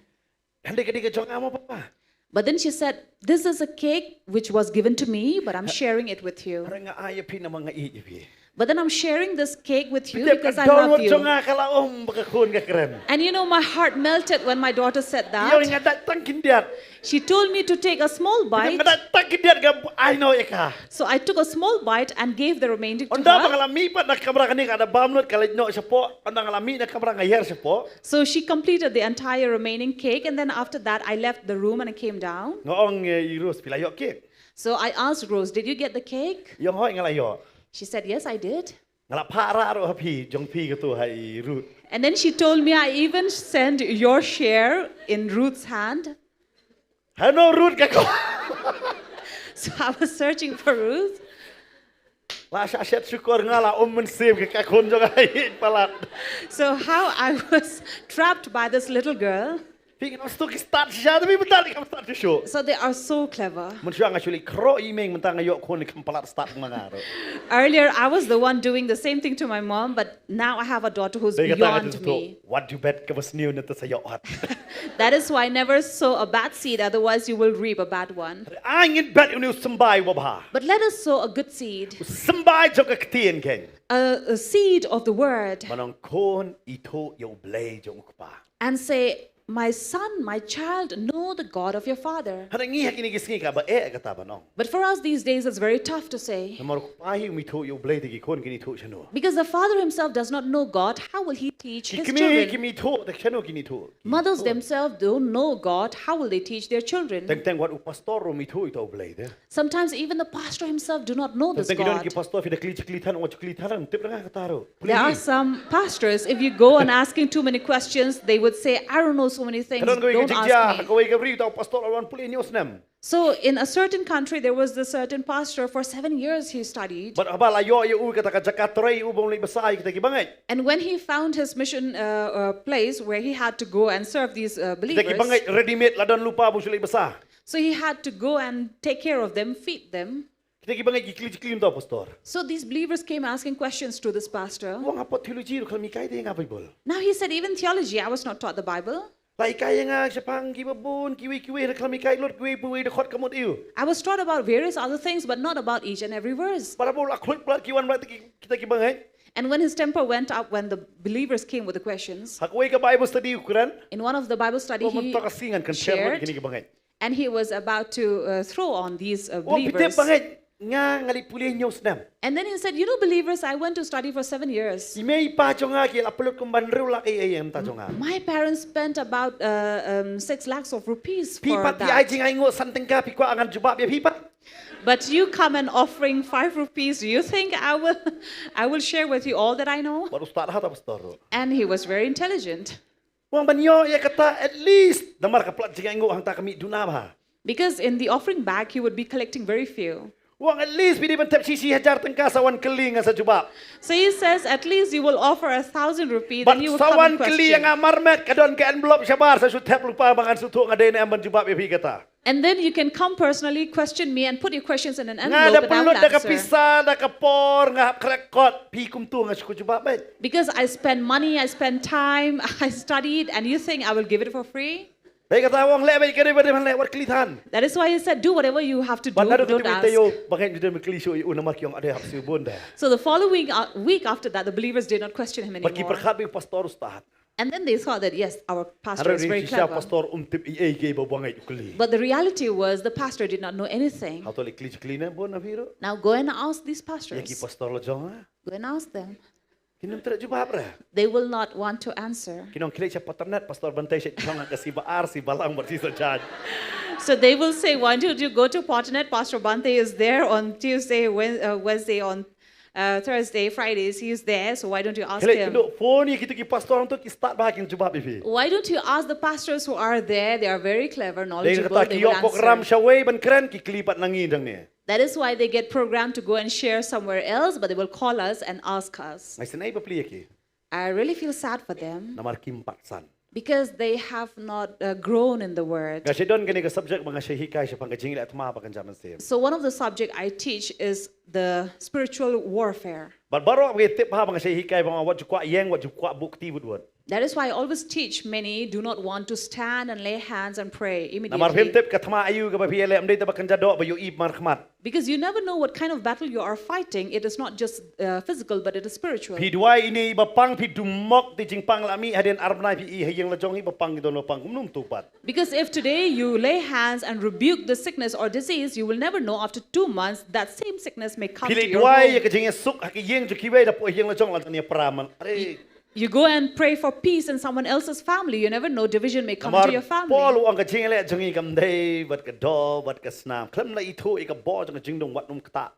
Hande ka di ka jong amo papa. But then she said, "This is a cake which was given to me, but I'm sharing it with you." Ara nga ay yafi na mga yafi. But then I'm sharing this cake with you Pitep because ka I love download you. jong kalaom baka kon ka keren. And you know, my heart melted when my daughter said Iyo that. nga datang kindiat. She told me to take a small bite. Nga datang kindiat ga ay no ika. So I took a small bite and gave the remaining to Onda her. pangalami pa na kamera kani kada bamnot kalid no siya po. Onda ngalami na kamera ngayer siya po. So she completed the entire remaining cake, and then after that, I left the room and I came down. Ngoong irus pilayo cake. So I asked Rose, "Did you get the cake?" Yung hoy ngalayo. She said, "Yes, I did." Ngala para ro hapi jong pi ka tu hai root. And then she told me, "I even sent your share in Ruth's hand." Hano root ka ko. So I was searching for Ruth. La siya siya syukur ngala men save ka kon jong ai palat. So how I was trapped by this little girl. Pingin mas tu ki start siya tapi betal ka start show. So they are so clever. Mun siya actually kro imeng mentang ayo kon ni palat start mangaro. Earlier, I was the one doing the same thing to my mom, but now I have a daughter who's beyond me. What you bet ka was new na to sayo hat. That is why never sow a bad seed, otherwise you will reap a bad one. Angin bet unu sembay wabha. But let us sow a good seed, Sembay jong ka ktien ken. a seed of the word, Manong kon ito yung blay jong ukpa. and say, "My son, my child, know the God of your father." Hada ngi hakini gisngi ka ba kata ba no. But for us these days, it's very tough to say. Namar pahi umito yung blay tigi kon kini to siya no. Because the father himself does not know God, how will he teach his Kimi children? kimi to tak siya no kini to. Mothers themselves don't know God, how will they teach their children? Teng wat pastor umito ito blay de. Sometimes even the pastor himself do not know this Teng God. idon ki pastor fi dakli ciklitan o ciklitan tip nga kataro. There are some pastors, if you go and asking too many questions, they would say, "I don't know so many things, don't ask me." Kawai gabri tau pastor awan puli news nem. So in a certain country, there was this certain pastor, for 7 years he studied. But abala yo u kata ka jakatray ubong li basay kita gibangay. And when he found his mission place where he had to go and serve these Kita believers, gibangay ready made ladan lupa bu suli basa. so he had to go and take care of them, feed them. Kita gibangay gikli tau pastor. So these believers came asking questions to this pastor. Wang apa theology ro kalmi kai de nga Bible. Now he said, even theology, I was not taught the Bible. Lai kaya nga siya pang gibabun kiwi reklami kay Lord kiwi puwi de khot kamot iu. I was taught about various other things, but not about each and every verse. Para bol akhul plat kiwan berarti kita gibangay. And when his temper went up, when the believers came with the questions, Hakway ka Bible study ukuran. in one of the Bible study Ko man he to kasingan kan share shared, kini gibangay. and he was about to throw on these O believers. pitep bangay nga ngali puli news nam. And then he said, "You know, believers, I went to study for 7 years. Imay pa nga kil apulot kung banrew la kay ayam ta nga. My parents spent about 6 lakhs of rupees for Pipa ti ay that. jing ay ngo santeng ka pikwa angan jubab ya pipa. But you come and offering 5 rupees. Do you think I will share with you all that I know?" Baru start ha ta pastor. And he was very intelligent. Wang banyo ya kata at least damar ka plat jing ay ngo hang ta kami duna ba. Because in the offering bag, he would be collecting very few. Wang at least pidi ban tap sisi hajar tengka sawan keling sa jubab. So he says, at least you will offer 1,000 rupees, But then you will come sawan and keli yang question. amarmet kadon ke envelope syabar sa tap lupa bangan sutu ngadene amban jubab ya kata. And then you can come personally, question me, and put your questions in an Nga da envelope, and I pelot will da ka answer. pisa da ka por nga krekot pi kumtu nga suku jubab bet. Because I spend money, I spend time, I studied, and you think I will give it for free? Baik kata wang le baik kere bade man le war kelitan. That is why he said, do whatever you have to do, Bandar tu don't tu ask. yo bangai di dalam kelisho u nama kyong ada hapsi bunda. So the following week after that, the believers did not question him Bagi anymore. perkhat bi pastor ustad. And then they saw that, yes, our pastor Hari is very ni siya clever. pastor tip ke babuang ukli. But the reality was the pastor did not know anything. How to kli na bon na biro. Now go and ask these Yaki pastors. pastor lo jong. Go and ask them. Kinam tidak jawab ra. They will not want to answer. Kinong kli siya Potternet pastor bantai siya jong kasi baar si balang bersi sajad. So they will say, why don't you go to Potternet? Pastor Bante is there on Tuesday, Wednesday, on Thursday, Fridays. He is there. So why don't you ask Kli him? kido phone ni kita ki pastor untuk ki start bah kin jawab ifi. Why don't you ask the pastors who are there? They are very clever, Dia knowledgeable. kata They ki will yok program answer. syawai ban keren ki klipat nangi dang ni. That is why they get programmed to go and share somewhere else, but they will call us and ask us. Mai senai bapli ki. I really feel sad for them Namar kim patsan. because they have not grown in the word. Kasi don gani ka subject mga syahikay siya pangkajing at ma pakan jaman sim. So one of the subject I teach is the spiritual warfare. But baro ang tip ha mga syahikay mga what you kwa yang what you kwa bukti budwon. That is why I always teach many do not want to stand and lay hands and pray Namar phim immediately. tip ka thama ayu ka ba pile amdai ta bakan jado ba yu ib mar khmat. Because you never know what kind of battle you are fighting. It is not just physical, but it is spiritual. Pi duai ini ba pang pi dumok ti jing pang lami haden arbnai pi i hayang la jong i ba pang don lo pang kumnum tupat. Because if today you lay hands and rebuke the sickness or disease, you will never know after 2 months that same sickness may come to Pili your duai home. ka jing suk ha ki yeng ju kiwai da po hayang la jong la tania praman. Are You go and pray for peace in someone else's family. You never know division may come to your Namar family. polo ang ka jing le jong i kam dei bat ka do bat ka snam. Klam la itu i ka bo jong jing dong wat num kta.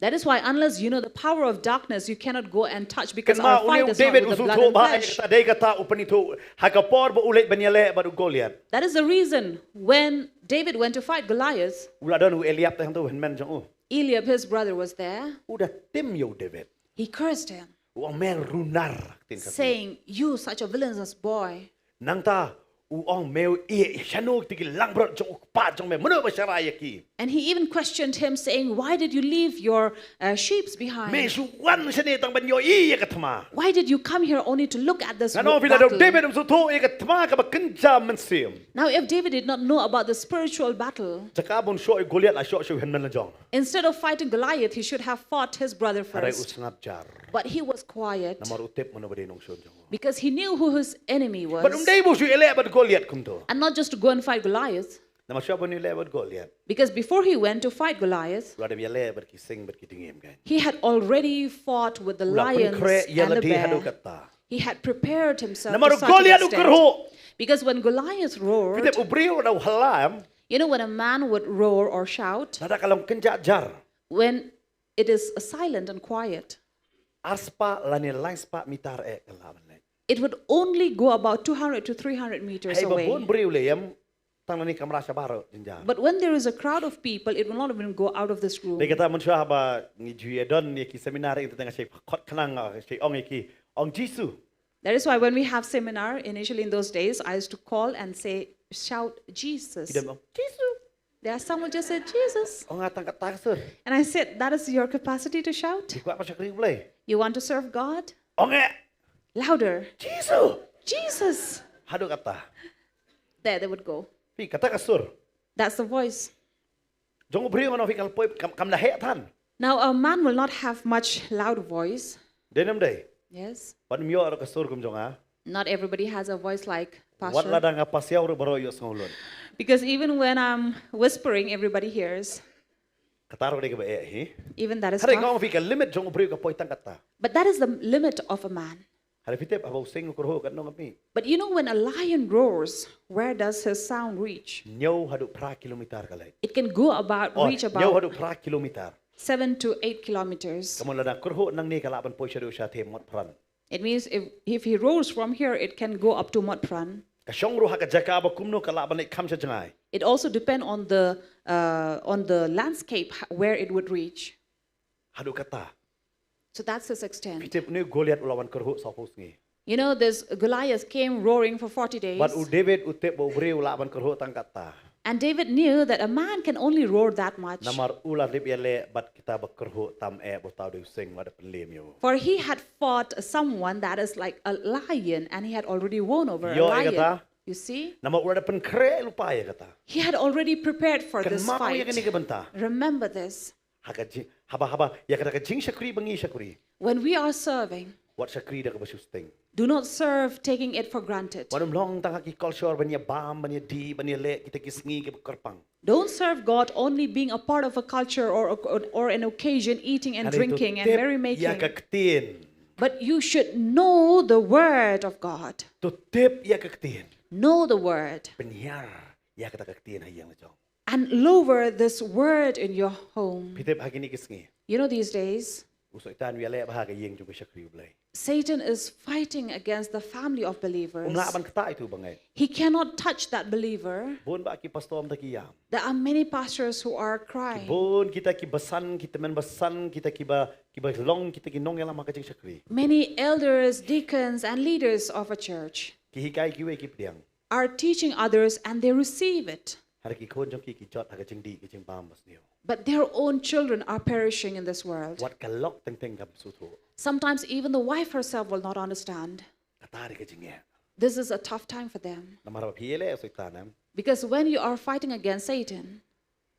That is why unless you know the power of darkness, you cannot go and touch because Kan ma our fight uni is not David with the usu blood to and ba flesh. ka dei ka ta upani to ha ka por ba ulet banyale ba Goliath. That is the reason when David went to fight Goliath, Ula don u Eliab ta tu hen men jong u. Eliab, his brother, was there. Udah tim yo David. He cursed him, Uang mer runar tin ka. saying, "You, such a villainous boy." Nang ta uang meu e shanu tigi lang bro jong pa jong me mano ba sharaya ki. And he even questioned him, saying, "Why did you leave your sheep Me behind? su wan sene tang ban yo i ka thma. Why did you come here only to look at this Ngano vila do battle?" David um su to e ka thma ka ba kenja men sim. Now, if David did not know about the spiritual battle, Jakabon sho Goliath la sho hen men la jong. instead of fighting Goliath, he should have fought his brother Arai first. usngap jar. But he was quiet Namar utep mo na ba de nong shon jong. because he knew who his enemy was. But dei bo su ele ba Goliath kum to. And not just to go and fight Goliath. Namar sho ba ni le ba Goliath. Because before he went to fight Goliath, Ula de le ba ki sing ba ki dingem kan. he had already fought with the Ula kun lions kre and yala the di hadu bear. kata. He had prepared himself to Namar such an Goliath u extent. kerho. Because when Goliath roared, Kita ubriu na halam. you know, when a man would roar or shout, Nada kalam kenja jar. when it is silent and quiet, Arspa lani laispa mitar e kalaban le. it would only go about 200 to 300 meters Hey babon away. briu le yam tang ni kamera sa baro jinja. But when there is a crowd of people, it will not even go out of this room. Dia kata mun syah ba ni juye don ni ki seminar itu tengah saya khot kenang saya ong iki ong Jisu. That is why when we have seminar, initially in those days, I used to call and say, shout Jesus. Kita ong Jisu. There are some who just said Jesus. Ong atang kata sur. And I said, that is your capacity to shout? Di kuat pasal kering boleh. You want to serve God? Ong e Louder. Jisu. Jesus. Hadu kata. There they would go. Pi kata kasur. That's the voice. Jong briu ngono fi kal poi kam dah het tan. Now, a man will not have much loud voice. Denem dei. Yes. Pan mio ar kasur kum jong a. Not everybody has a voice like Wat Pastor. ladang apa siau ru baro yo ngolon. Because even when I'm whispering, everybody hears. Kataro de ke ba e hi. Even that is Hari tough. ngong fi ka limit jong briu ka poi tang kata. But that is the limit of a man. Hari fitep abau sing ko ro kan nong api. But you know, when a lion roars, where does his sound reach? Nyau hadu pra kilometer kalai. It can go about, reach Nyau about hadu pra kilometer. 7 to 8 kilometers. Kamu ladang kurho nang ni kalaban poi shadow sha the mot pran. It means if he roars from here, it can go up to Motpran. Ka shong ro ha ka jaka ba kumno kalaban ik kam sha jangai. It also depends on the landscape where it would reach. Hadu kata. So that's his extent. Fitep ni Goliath ulawan kurho sa pos ngi. You know, this Goliath came roaring for 40 days. But u David utep bo bre ulaban kurho tang kata. And David knew that a man can only roar that much. Namar ulah lip yale bat kita ba kurho tam e bo tau de sing wada penlem yo. For he had fought someone that is like a lion, and he had already won over a Yo, lion. kata. You see? Namar ulah pen kre lupa ya kata. He had already prepared for Kan this mau ya fight. kani ke benta. Remember this. Haba ya kata ka jing syakri bangi syakri. When we are serving, Wat syakri da ka ba susting. Do not serve taking it for granted. Warum long tangka ki culture banya bam banya di banya le kita ki sengi ki kerpang. Don't serve God only being a part of a culture or an occasion, eating and drinking and Ya merrymaking. kaktin. But you should know the word of God. Tu tip ya kaktin. Know the word. Penyar ya kata kaktin hayang lejong. And lower this word in your home. Pitip hagi ni ki sengi. You know, these days, Usoi tan wi le bahaga yeng juga syakri blai. Satan is fighting against the family of believers. Umlaban kata itu bangai. He cannot touch that believer. Bon ba ki pastor am takiyam. There are many pastors who are crying. Bon kita ki basan kita men basan kita ki ba long kita ki nong yala makacing syakri. Many elders, deacons, and leaders of a church Ki hikai ki we ki pdiang. are teaching others and they receive it. Hari ki khon jong ki jot hakacing di ki jing pam bas niu. But their own children are perishing in this world. Wat kalok teng kam sutu. Sometimes even the wife herself will not understand. Kata ri kacing ya. This is a tough time for them. Namar ba phiele usoi tanam. Because when you are fighting against Satan,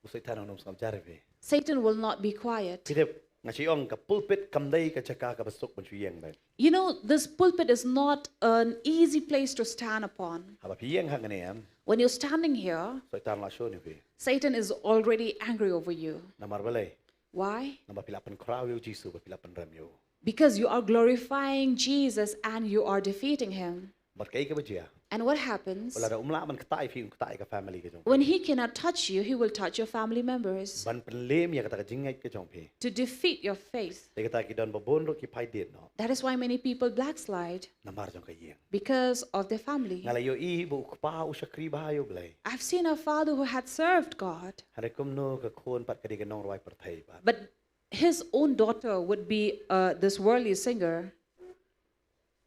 Usoi tanam nom sam jarve. Satan will not be quiet. Pitip ngachi ong ka pulpit kam dai ka chaka ka basuk ban chuyeng ba. You know, this pulpit is not an easy place to stand upon. Haba phieng hangane am. When you're standing here, Soi tan la show ni pe. Satan is already angry over you. Namar balai. Why? Namar pilapan kraw yo jisu ba pilapan ram yo. Because you are glorifying Jesus and you are defeating him. Bat kai ka ba jia. And what happens? Wala da umla man kata fi kata ka family ka jong. When he cannot touch you, he will touch your family members Ban penlem ya kata ka jingai ka jong pe. to defeat your faith. Te kata ki don ba bon ro ki pai dit no. That is why many people backslide Namar jong ka yeng. because of their family. Ngala yo I bu pa usakri ba yo blai. I've seen a father who had served God, Hare kum no ka khon pat ka di ka nong roi par thai ba. but his own daughter would be this worldly singer.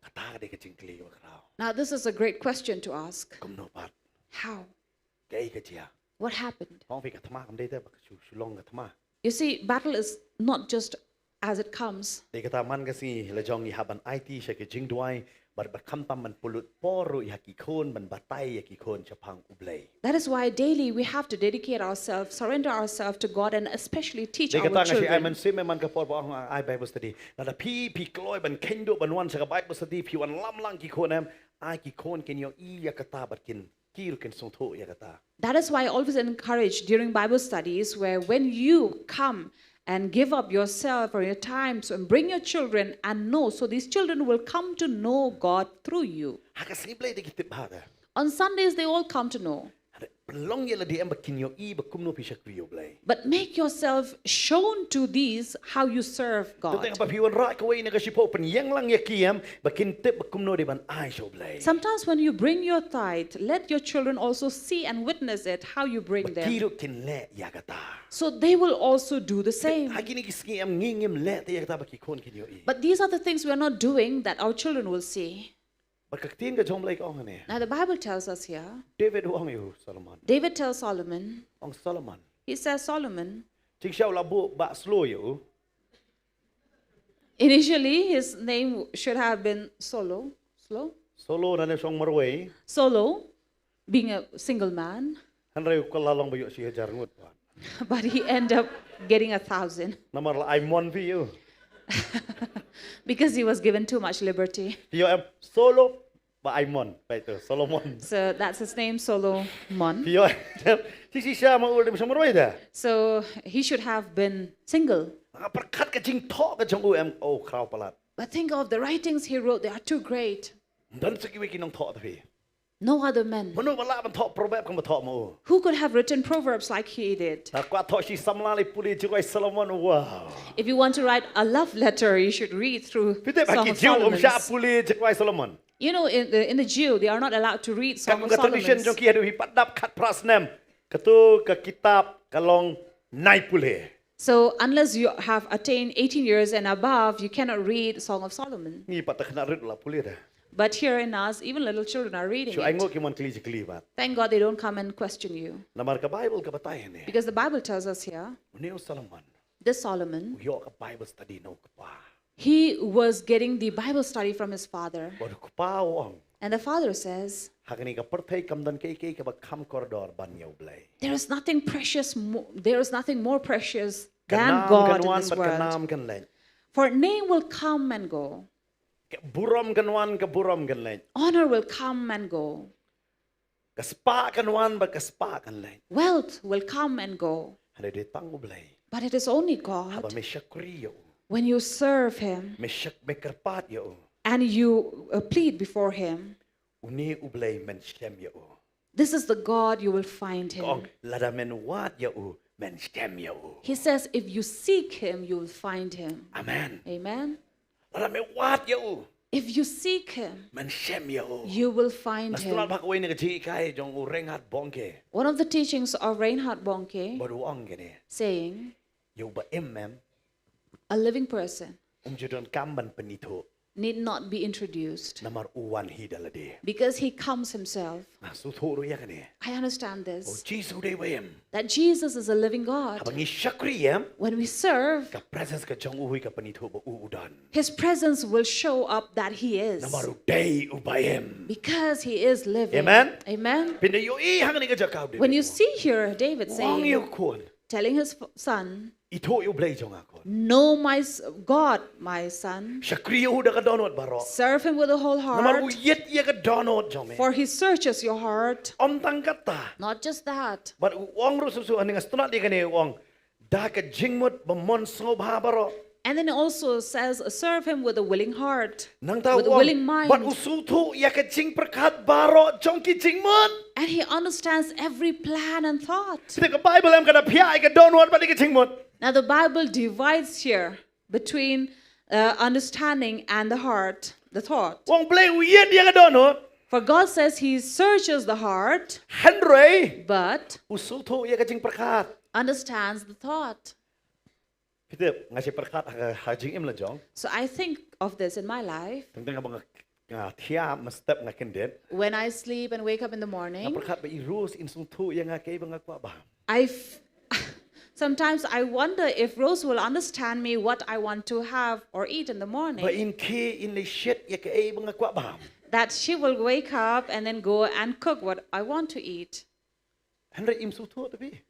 Kata ka di ka jingkli ba kraw. Now, this is a great question to ask. Kum no pat. How? Kai ka jia. What happened? Hong fi ka thama kam dei te ba Shillong ka thama. You see, battle is not just as it comes. Te kata man ka si la jong I haban IT sha ke jing duai bar ba kham pam man pulut poru ya ki khon ban batai ya ki khon chapang ublai. That is why daily we have to dedicate ourselves, surrender ourselves to God, and especially teach Te our kata nga si I children. man sim man ka por ba ang I Bible study. Na da pi kloi ban kendo ban wan sa ka Bible study pi wan lam lang ki khon am I ki khon ken yo I ya kata bat kin kiru ken song tho ya kata. That is why I always encourage during Bible studies where when you come and give up yourself or your time and bring your children and know, so these children will come to know God through you. Ha ka simple te kitip ha da. On Sundays, they all come to know. Long ya la di am ba kin yo I ba kum no pi shak wi ublai. But make yourself shown to these how you serve Tu God. teng pa pi wan ra ka wei na ka si po pen yang lang ya kiam ba kin tip ba kum no de ban I so ublai. Sometimes when you bring your tithe, let your children also see and witness it, how you bring them. Kiru kin le ya kata. So they will also do the same. Ha kini ki ski am ngingim le te ya kata ba ki khon kin yo I. But these are the things we are not doing that our children will see. Ba ka tin ka jom lai ka ong ne. Now the Bible tells us here, David ong yo Solomon. David tells Solomon, Ong Solomon. he says, Solomon, Jing xiao la bu ba slow yo. initially his name should have been Solo, Solo na ne song marway. Solo, being a single man, Han rai ko la long ba yo si hajar ngut pa. but he ended up getting 1,000 Namar la I mon vi yo. because he was given too much liberty. Yo am solo ba I mon. Pai tu Solomon. So that's his name, Solomon. Yo. Ti si sia ma ul de song marway da. So he should have been single. Perkat ka jing tho ka jong u am oh kraw palat. But think of the writings he wrote, they are too great. Dan segi we ki nong tho ta pi. No other men. Manu ba la ban tho proverb ka ma tho mo. Who could have written Proverbs like he did? Ta kwa tho si samla le puli ji koi Solomon wow. If you want to write a love letter, you should read through Pite ba Song ki of jiu sha Solomon. puli ji koi Solomon. You know, in the Jew, they are not allowed to read Song Ka of ka tradition jong Solomon. ki adu hi padap khat prasnem. Katu ka kitab kalong nai pule. So unless you have attained 18 years and above, you cannot read Song of Solomon. Ngi patak na rid la pule da. But here in us, even little children are reading So ai ngo it. ki mon kli ji kli ba. Thank God they don't come and question you. Namar ka Bible ka batay ne. Because the Bible tells us here, Neo Solomon. this Solomon, Yo ka Bible study no ka pa. he was getting the Bible study from his father. Bod ka pa ong. And the father says, Hakani ka perthai kam dan kay ka ba kam corridor ban yaw blay. there is nothing precious, there is nothing more precious than Kanam God kan in wan this bat world. kanam kan len. For name will come and go, buram kan wan ke buram kan lain. Honor will come and go. Ke spa kan wan ba ke spa kan lain. Wealth will come and go. Ada dia tangguh belai. But it is only Haba God. me syakri yo. When you serve Him Me syak me kerpat yo. and you plead before Him, Uni ublay men stem yo. this is the God you will find Kong Him. lada men wat yo men stem yo. He says, if you seek Him, you will find Him. Amen. Amen. Lada men wat yo If you seek Him, men stem yo. you will find Nastulat Him. bak wei ni kecil kai jong ureng hat bongke. One of the teachings of Reinhard Bonnke Baru ong gini. saying, Yo ba mem a living person judon kamban penito need not be introduced namar uwan hidalade. because He comes Himself. Nah sutoro ya kani. I understand Oh this, Jesus de wem. that Jesus is a living God. Abangi syakri yam. When we serve, Ka presence ka jong uhui ka penito ba uudan. His presence will show up that He is, Namaru day ubayem. because He is living. Amen. Amen. Pinda yo hang ni ka jakau de. When you see here David Wang yo saying, kon. telling his son, Ito yo blay jong akon. know God, my son, Syakri yo da ka donot baro. serve Him with a whole Namar heart, uyet ya ka donot jong me. for He searches your heart. Om tangkata. Not just that, But wang ro susu aning astunat di kani wang. Da ka jingmut bamon sngob ha baro. and then it also says, serve Him with a willing heart, Nang ta with a willing wang. mind. But usutu ya ka jing perkat baro jong ki jingmut. And He understands every plan and thought. Kita ka Bible am kada pia ka donot ba di ka jingmut. Now the Bible divides here between understanding and the heart, the thought. Wang blay uyet ya ka donot. For God says He searches the heart, Henry. but Usutu ya ka jing perkat. understands the thought. Kita ngasih perkat ha jing im la jong. So I think of this in my life. Tengteng abang tia mestep ngakendet. When I sleep and wake up in the Nga morning, perkat ba irus insuntu yang ngakei bang akwa ba. sometimes I wonder if Rose will understand me what I want to have or eat in the Ba morning. in ke in le shit ya kei bang akwa ba. That she will wake up and then go and cook what I want to eat. Henry im sutu tapi.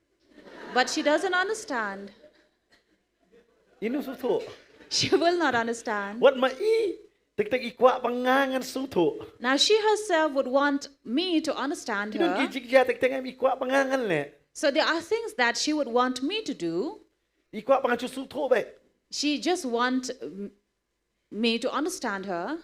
But she doesn't understand. Inu sutu. She will not understand. Wat ma I tek ikwa pangangan sutu. Now she herself would want me to understand Kidun her. kijik ja tek am ikwa pangangan le. So there are things that she would want me to do. Ikwa pangan sutu ba. She just want me to understand her.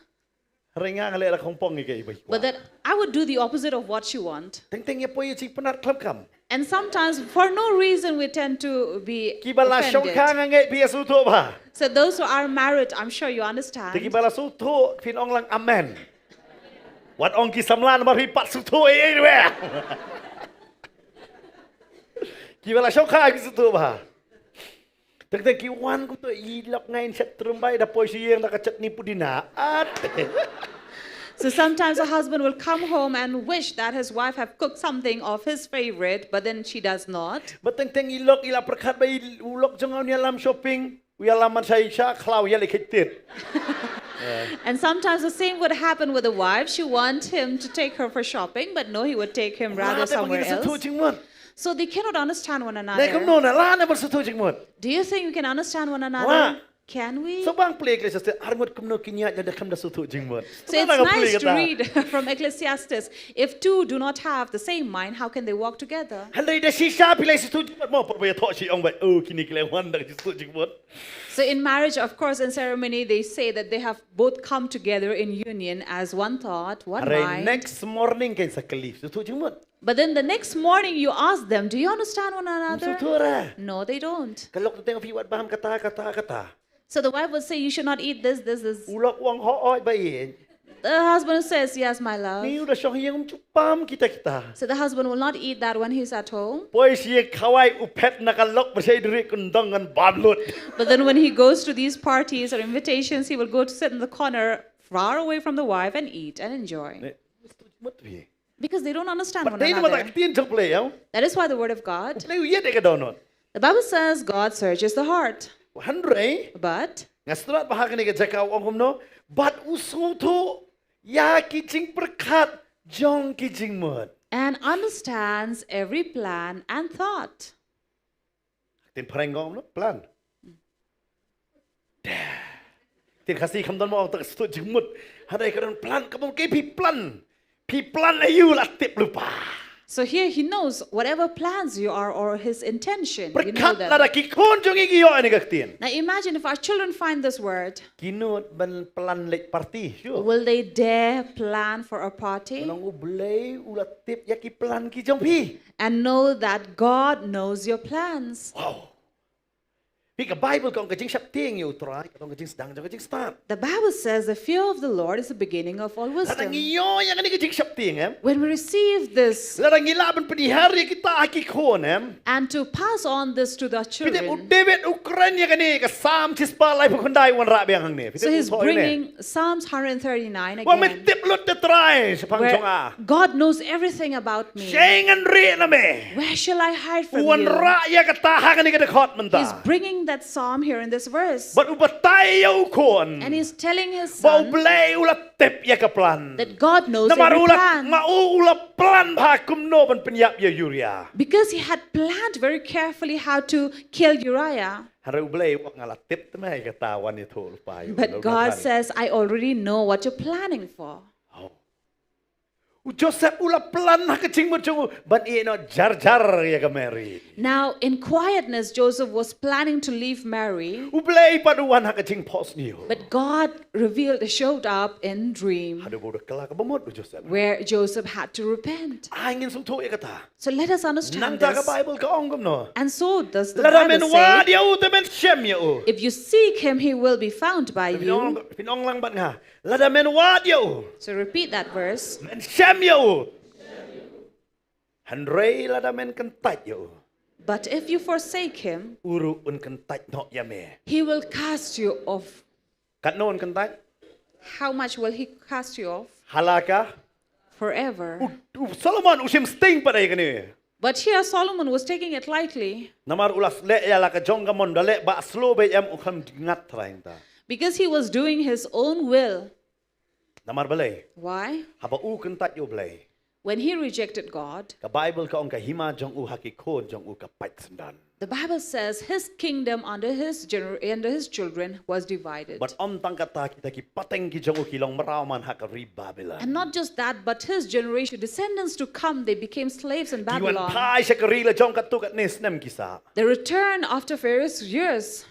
Renga ngale la kompong ni kei ba. But that I would do the opposite of what she want. Teng ya poy cik penat klap kam. And sometimes for no reason we tend to be Kibala offended. syongkang ngai pia sutu ba. So those who are married, I'm sure you understand. Teki bala sutu fin ong lang amen. Wat ong ki samlan ma ripat sutu e we. Ki bala syongkang ki sutu ba. Tek ki wan ku tu ilok ngai set terumbai da poi sieng da kacet ni pudina. So sometimes a husband will come home and wish that his wife have cooked something of his favorite, but then she does not. Beteng ilok ila perkat ba ulok jong ni alam shopping. Wi alaman sai sha klau ya le kitit. And sometimes the same would happen with the wife. She wants him to take her for shopping, but no, he would take him rather somewhere else. So they cannot understand one Lai kam another. no na la na bersetu jingmut. Do you think we can understand one Wah. another? Can we? So bang play ke seste armut kum no kinya da kam da sutu jingmut. So it's nice to read from Ecclesiastes. If two do not have the same mind, how can they walk together? Handai da sisa pilai sutu jingmut mo per tho si ong ba kini kle wan da sutu jingmut. So in marriage, of course, in ceremony, they say that they have both come together in union as one thought, one mind. Next morning kan sakali sutu jingmut. But then the next morning you ask them, do you understand one another? Sutu ra. No, they don't. Kalau tu tengok fiwat baham kata. So the wife would say, you should not eat this. Ulok wang ho oi ba yin. The husband says, yes, my love. Ni udah syong yang cupam kita. So the husband will not eat that when he's at home. Poi si kawai upet nakalok bersai diri kundang kan balut. But then when he goes to these parties or invitations, he will go to sit in the corner far away from the wife and eat and enjoy. Because they don't understand one another. That is why the word of God. The Bible says God searches the heart. But but usutu ya kijing perkat jong kijing mut. And understands every plan and thought. Tin parengong no plan. Tin kasih kamdan mau tak stu jemut. Hadai kadang plan kamu ke pi plan ayu lah tip lupa. So here he knows whatever plans you are or his intention. You know Berkat them. nada kikon jong iki yo ani kaktin. Now imagine if our children find this word, Kinut ban plan lek party. Yo. will they dare plan for a party Ulang ublay ulat tip yaki plan ki jong pi. and know that God knows your plans? Wow. Pika Bible kong kajing syap ting yo try kong kajing sedang jong kajing start. The Bible says the fear of the Lord is the beginning of all Ladang wisdom. iyo yang ani kajing syap ting When we receive this Ladang ilaban penihari kita aki kon and to pass on this to the Pite u children, David Ukraine yang ani ka sam chispa lai pukundai wan ra biang hang ni. so he's bringing Psalms 139 Wa me again, tip lut te try sepang jong where a. God knows everything about me. Shengan ri na me. Where shall I hide from Wan you? ra ya kata hang ni ka dekot menta. He's bringing that psalm here in this verse. But ubatay yo kon. And he's telling his Bau son blay ulat tip ya ka plan. that God knows Namar every ulat plan. ulat plan ba kumno ban penyap ya Yuria. Because he had planned very carefully how to kill Uriah. Hara ublay wak ngalat tip te mai kata wan ni thol pa. But God says, I already know what you're planning for. Joseph ula plan ha kecing macam ban ino jar ya ka Mary. Now, in quietness, Joseph was planning to leave Mary, Ublay paduan ha kecing pos niyo. but God showed up in dream Hada bodoh kelak bemot Joseph. where Joseph had to repent. Angin sumtu ya kata. So let us Nang understand ta ka this. Bible ka ongom no. And so does the Lara men Bible wa say, dia u te men shem ya u. if you seek him, he will be found by you. Pinong lang bat nga. Lara men wa dia u. So repeat that verse. Men shem ya u. Handrei lara men kentat ya u. But if you forsake him, Uru un kentat no ya me. he will cast you off. Kat non kentat. How much will he cast you off? Halaka. Forever. Solomon usim sting pada ya kani. But here Solomon was taking it lightly Namar ulas le ya la ka jong ka mon dale ba slow be am ukam ngat traing ta. because he was doing his own will. Namar balay. Why? Haba u kentat yo balay. When he rejected God, Ka Bible ka ong ka hima jong u haki kon jong u ka pait sendan. the Bible says his kingdom under his children was divided. But om tang kata kita ki pateng ki jong u kilong maraman ha ka ri Babylon. And not just that, but his generation, descendants to come, they became slaves in Kiwan Babylon. pai sa karila jong katuk at nis nem kisa. They returned after various years,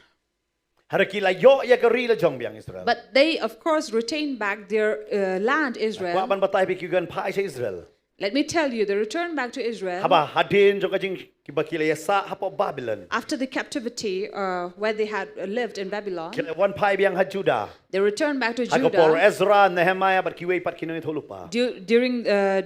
Hara kila yo ya karila jong biang Israel. but they, of course, retained back their land, Israel. Kwaban batay pi kiwan pai sa Israel. Let me tell you, they returned back to Israel Haba hadin jong kajing kibakila ya sa hapo Babylon. after the captivity where they had lived in Babylon. Kila wan pai biang ha Juda. They returned back to Agapor Judah Ezra Nehemiah bat kiway pat kinoy tholupa.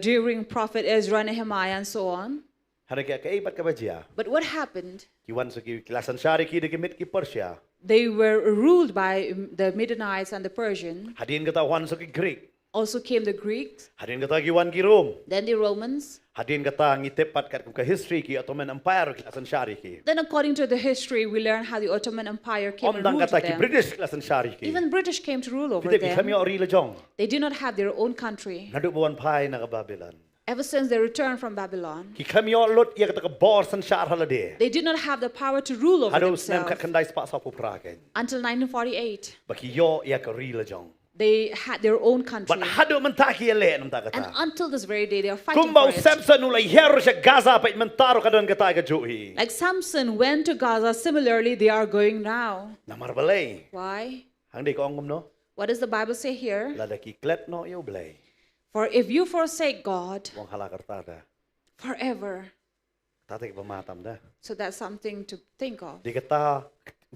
during Prophet Ezra, Nehemiah, and so on. Hara kaya kay pat kabajia. But what happened? Kiwan sa kilasan syari ki de kimit ki Persia. They were ruled by the Midianites and the Persian. Hadin kata wan sa ki Greek. Also came the Greeks, Hadin kata kiwan ki Rome. then the Romans. Hadin kata ngitip pat kat ka history ki Ottoman Empire kilasan syari ki. Then according to the history, we learn how the Ottoman Empire came and Om dang ruled kata ki them. British kilasan syari ki. Even British came to rule over Pite bi kami them. ori la jong. They did not have their own country. Nadu buwan pai na ka Babylon. Ever since they returned from Babylon, Ki kami lot ya kata ka bor san syar halade. they did not have the power to rule over Hado snem kat themselves kandai spa sa pupraken. until 1948. Baki yo ya ka ri la jong. They had their own country. But hado man ta ki le nam ta And kata. until this very day, they are fighting Kumbau for it. Samson ulai hero sa Gaza pa mentaro kadon kata ka juhi. Like Samson went to Gaza, similarly, they are going now. Namar balay. Why? Hang di ko angum no. What does the Bible say here? Lada ki klet no yo balay. For if you forsake God Wong halakar tada. forever, Tatik pamatam da. so that's something to think of. Di kata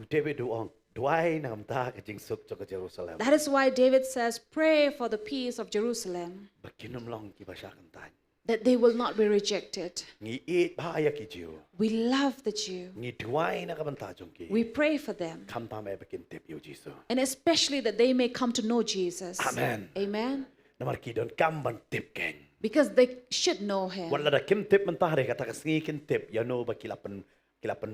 David duong. Duay na amta ka jing suk ka Jerusalem. That is why David says, pray for the peace of Jerusalem, Bakinum long ki basya kantan. that they will not be rejected. Ngi it bahaya ki Jew. We love the Jew. Ngi duay na kabanta jong ki. We pray for them. Kam tam e bakin tip yo Jesus. And especially that they may come to know Jesus. Amen. Amen. Namar ki don kam ban tip ken. Because they should know him. Wala da kim tip mentare kata kasngi kin tip ya no ba kilapan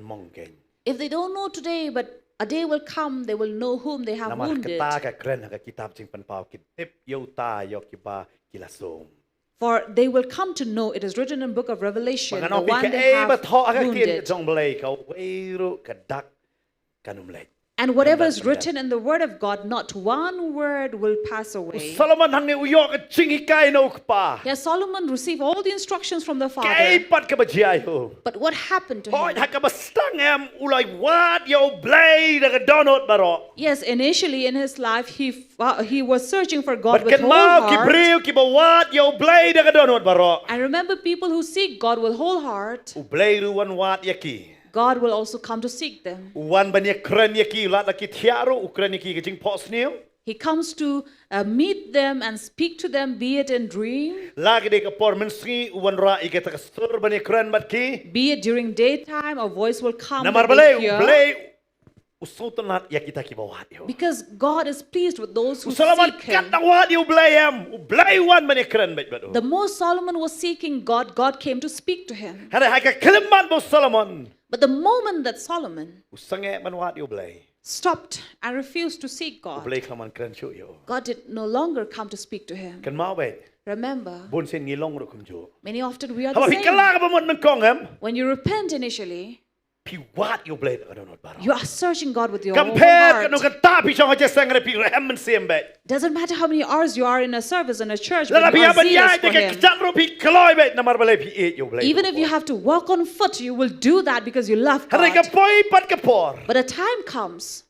mong ken. If they don't know today, but a day will come, they will know whom they have Namar wounded. kata ka kren ka kitab jing panpaw ki tip yo ta yo ki ba kilasom. For they will come to know, it is written in book of Revelation, the Mangano one pi they ka ba have tho ka tin wounded. jong blay ka weiru ka dak kanum lek. And whatever is written in the word of God, not one word will pass away. Solomon hang ni uyok ke chingikai no pa. Yeah, Solomon received all the instructions from the Kay Father. pat ka bajai ho. But what happened to Hoy him? haka bastang em ulai wat yo blade ka donot baro. Yes, initially in his life, he was searching for God But with kan whole mau ki heart. breu ki bawat yo blade ka donot baro. And remember, people who seek God with whole heart, U blade wan wat yaki. God will also come to seek them. Wan banyak kren yaki lat laki tiaro ukren yaki ke jing posnil. He comes to meet them and speak to them, be it in dream, Lagi de ka por mensi wan ra ikata ka stur banyak kren bat ki. be it during daytime, a voice will come Namar that they balay hear. blade usutan lat yakita ki bawat yo. Because God is pleased with those who Solomon seek Him. kat na wat yo blade em. Blade wan banyak kren bat bat. The more Solomon was seeking God, God came to speak to him. Hada haka keleman bo Solomon. But the moment that Solomon Usange man wat yo blade. stopped and refused to seek God, Blade kaman kren chu yo. God did no longer come to speak to him. Kan mau bet. Remember, Bun sen ngilong ro kum jo. many often we are Haba the pi same. kala ka mon kong em. When you repent initially, Pi wat yo blade ka donot baro. you are searching God with your whole Compare kan heart. kan ta pi chong aja sangre pi rem sem bet. Doesn't matter how many hours you are in a service in a church, Lala but you pi are aban zealous ya for de Him. ka ro pi kloy bet namar balay pi e yo blade. Even if you have to walk on foot, you will do that because you love Hada ka God. poi pat ka por. But a time comes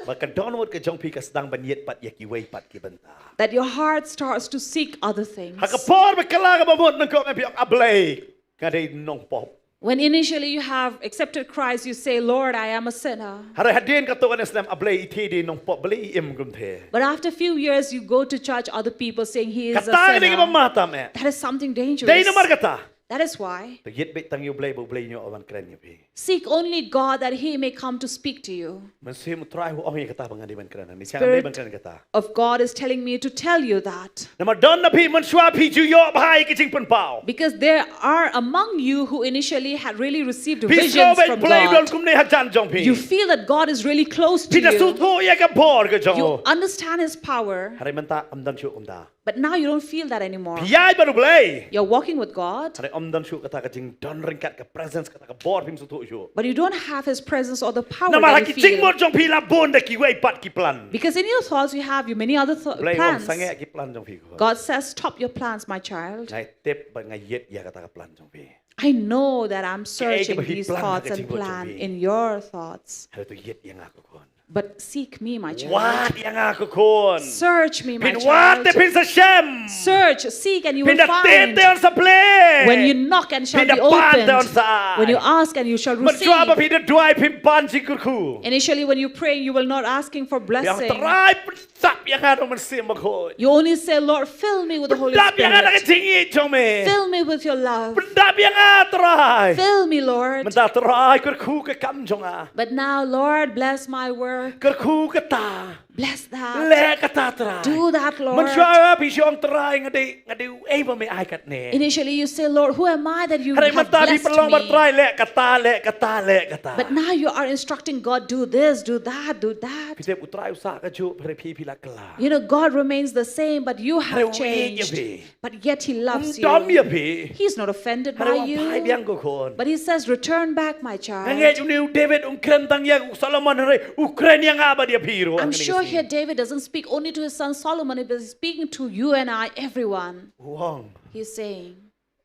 Bahkan donot ka jong pi ka sedang banyet pat yaki wei pat ki benta. that your heart starts to seek other things. Haka por ba kala ka bamot nang kong pi ablay. Kada nong pop. When initially you have accepted Christ, you say, Lord, I am a sinner. Hada hadin ka to kan Islam ablay iti di nong pop bali im gum the. But after a few years, you go to church, other people saying he is a Kata ni ka sinner. mata me. That is something dangerous. Dai namar kata. That is why To yet bet tang yo blay bo blay nyo awan kren yo pi. seek only God that he may come to speak to you. Man se mo try ho ong kata bang di ban kren ni siang di ban kren kata. Of God is telling me to tell you that. Namar don na pi man shwa pi ju yo bhai ki jing pun pao. Because there are among you who initially had really received Pi so visions bet from blay don God. kum ne hajan jong pi. You feel that God is really close to Pi na su you. tho ya ka por ka jong. You understand his power, Hari menta amdan shu kum da. but now you don't feel that anymore. Piyay baru blay. You're walking with God, Hari amdan shu kata ka jing don ringkat ka presence kata ka bor pim su tho shu. but you don't have his presence or the power Namar that ki you jing mo feel. jong pi la bon da ki wei pat ki plan. Because in your thoughts, you have many other Blay wong plans. sange ki plan jong pi ko. God says, stop your plans, my child. Ngai tep ba ngai yet ya kata ka plan jong pi. I know that I'm searching bahi these plan thoughts ka and jinggot plan jong in your thoughts. Hari tu yet yang aku kon. But seek me, my child. Wat yang aku kon. Search me, my Pin wat child. te pin sa shem. Search, seek, and you will Pin da find. tete on sa play. When you knock and shall Pin be da pan down opened. sa. When you ask and you shall Man shwa ba receive. pi da duai pin pan jikur ku. Initially, when you pray, you will not asking for Yang blessing. terai sap yang ada man sim ba kon. You only say, Lord, fill me with the Holy Dap yang ada ka Spirit. jingi jong me. Fill me with your love. Dap yang atrai. Fill me, Lord. Man da terai kur ku ka kam jong a. But now, Lord, bless my work. Kur ku ka ta. Bless that. Le ka ta terai. Do that, Man Lord. shwa pi shong terai ngade eva me ai kat ne. Initially, you say, Lord, who am I that you Hari have mata di blessed perlong me? bertrai le kata. But now you are instructing God, do this, do that, do that. Kita utrai usak ka ju hari pi pi la kala. You know, God remains the same, but you Hari have changed. wi But yet He loves Dom ya you. pi. He's not offended Hari by wang pai you. biang ko kon. But He says, return back, my child. Ngai ju David kren tang yang Solomon hari Ukraine yang apa dia piru. I'm sure here David doesn't speak only to his son Solomon, but he's speaking to you and I, everyone. Wang He's saying,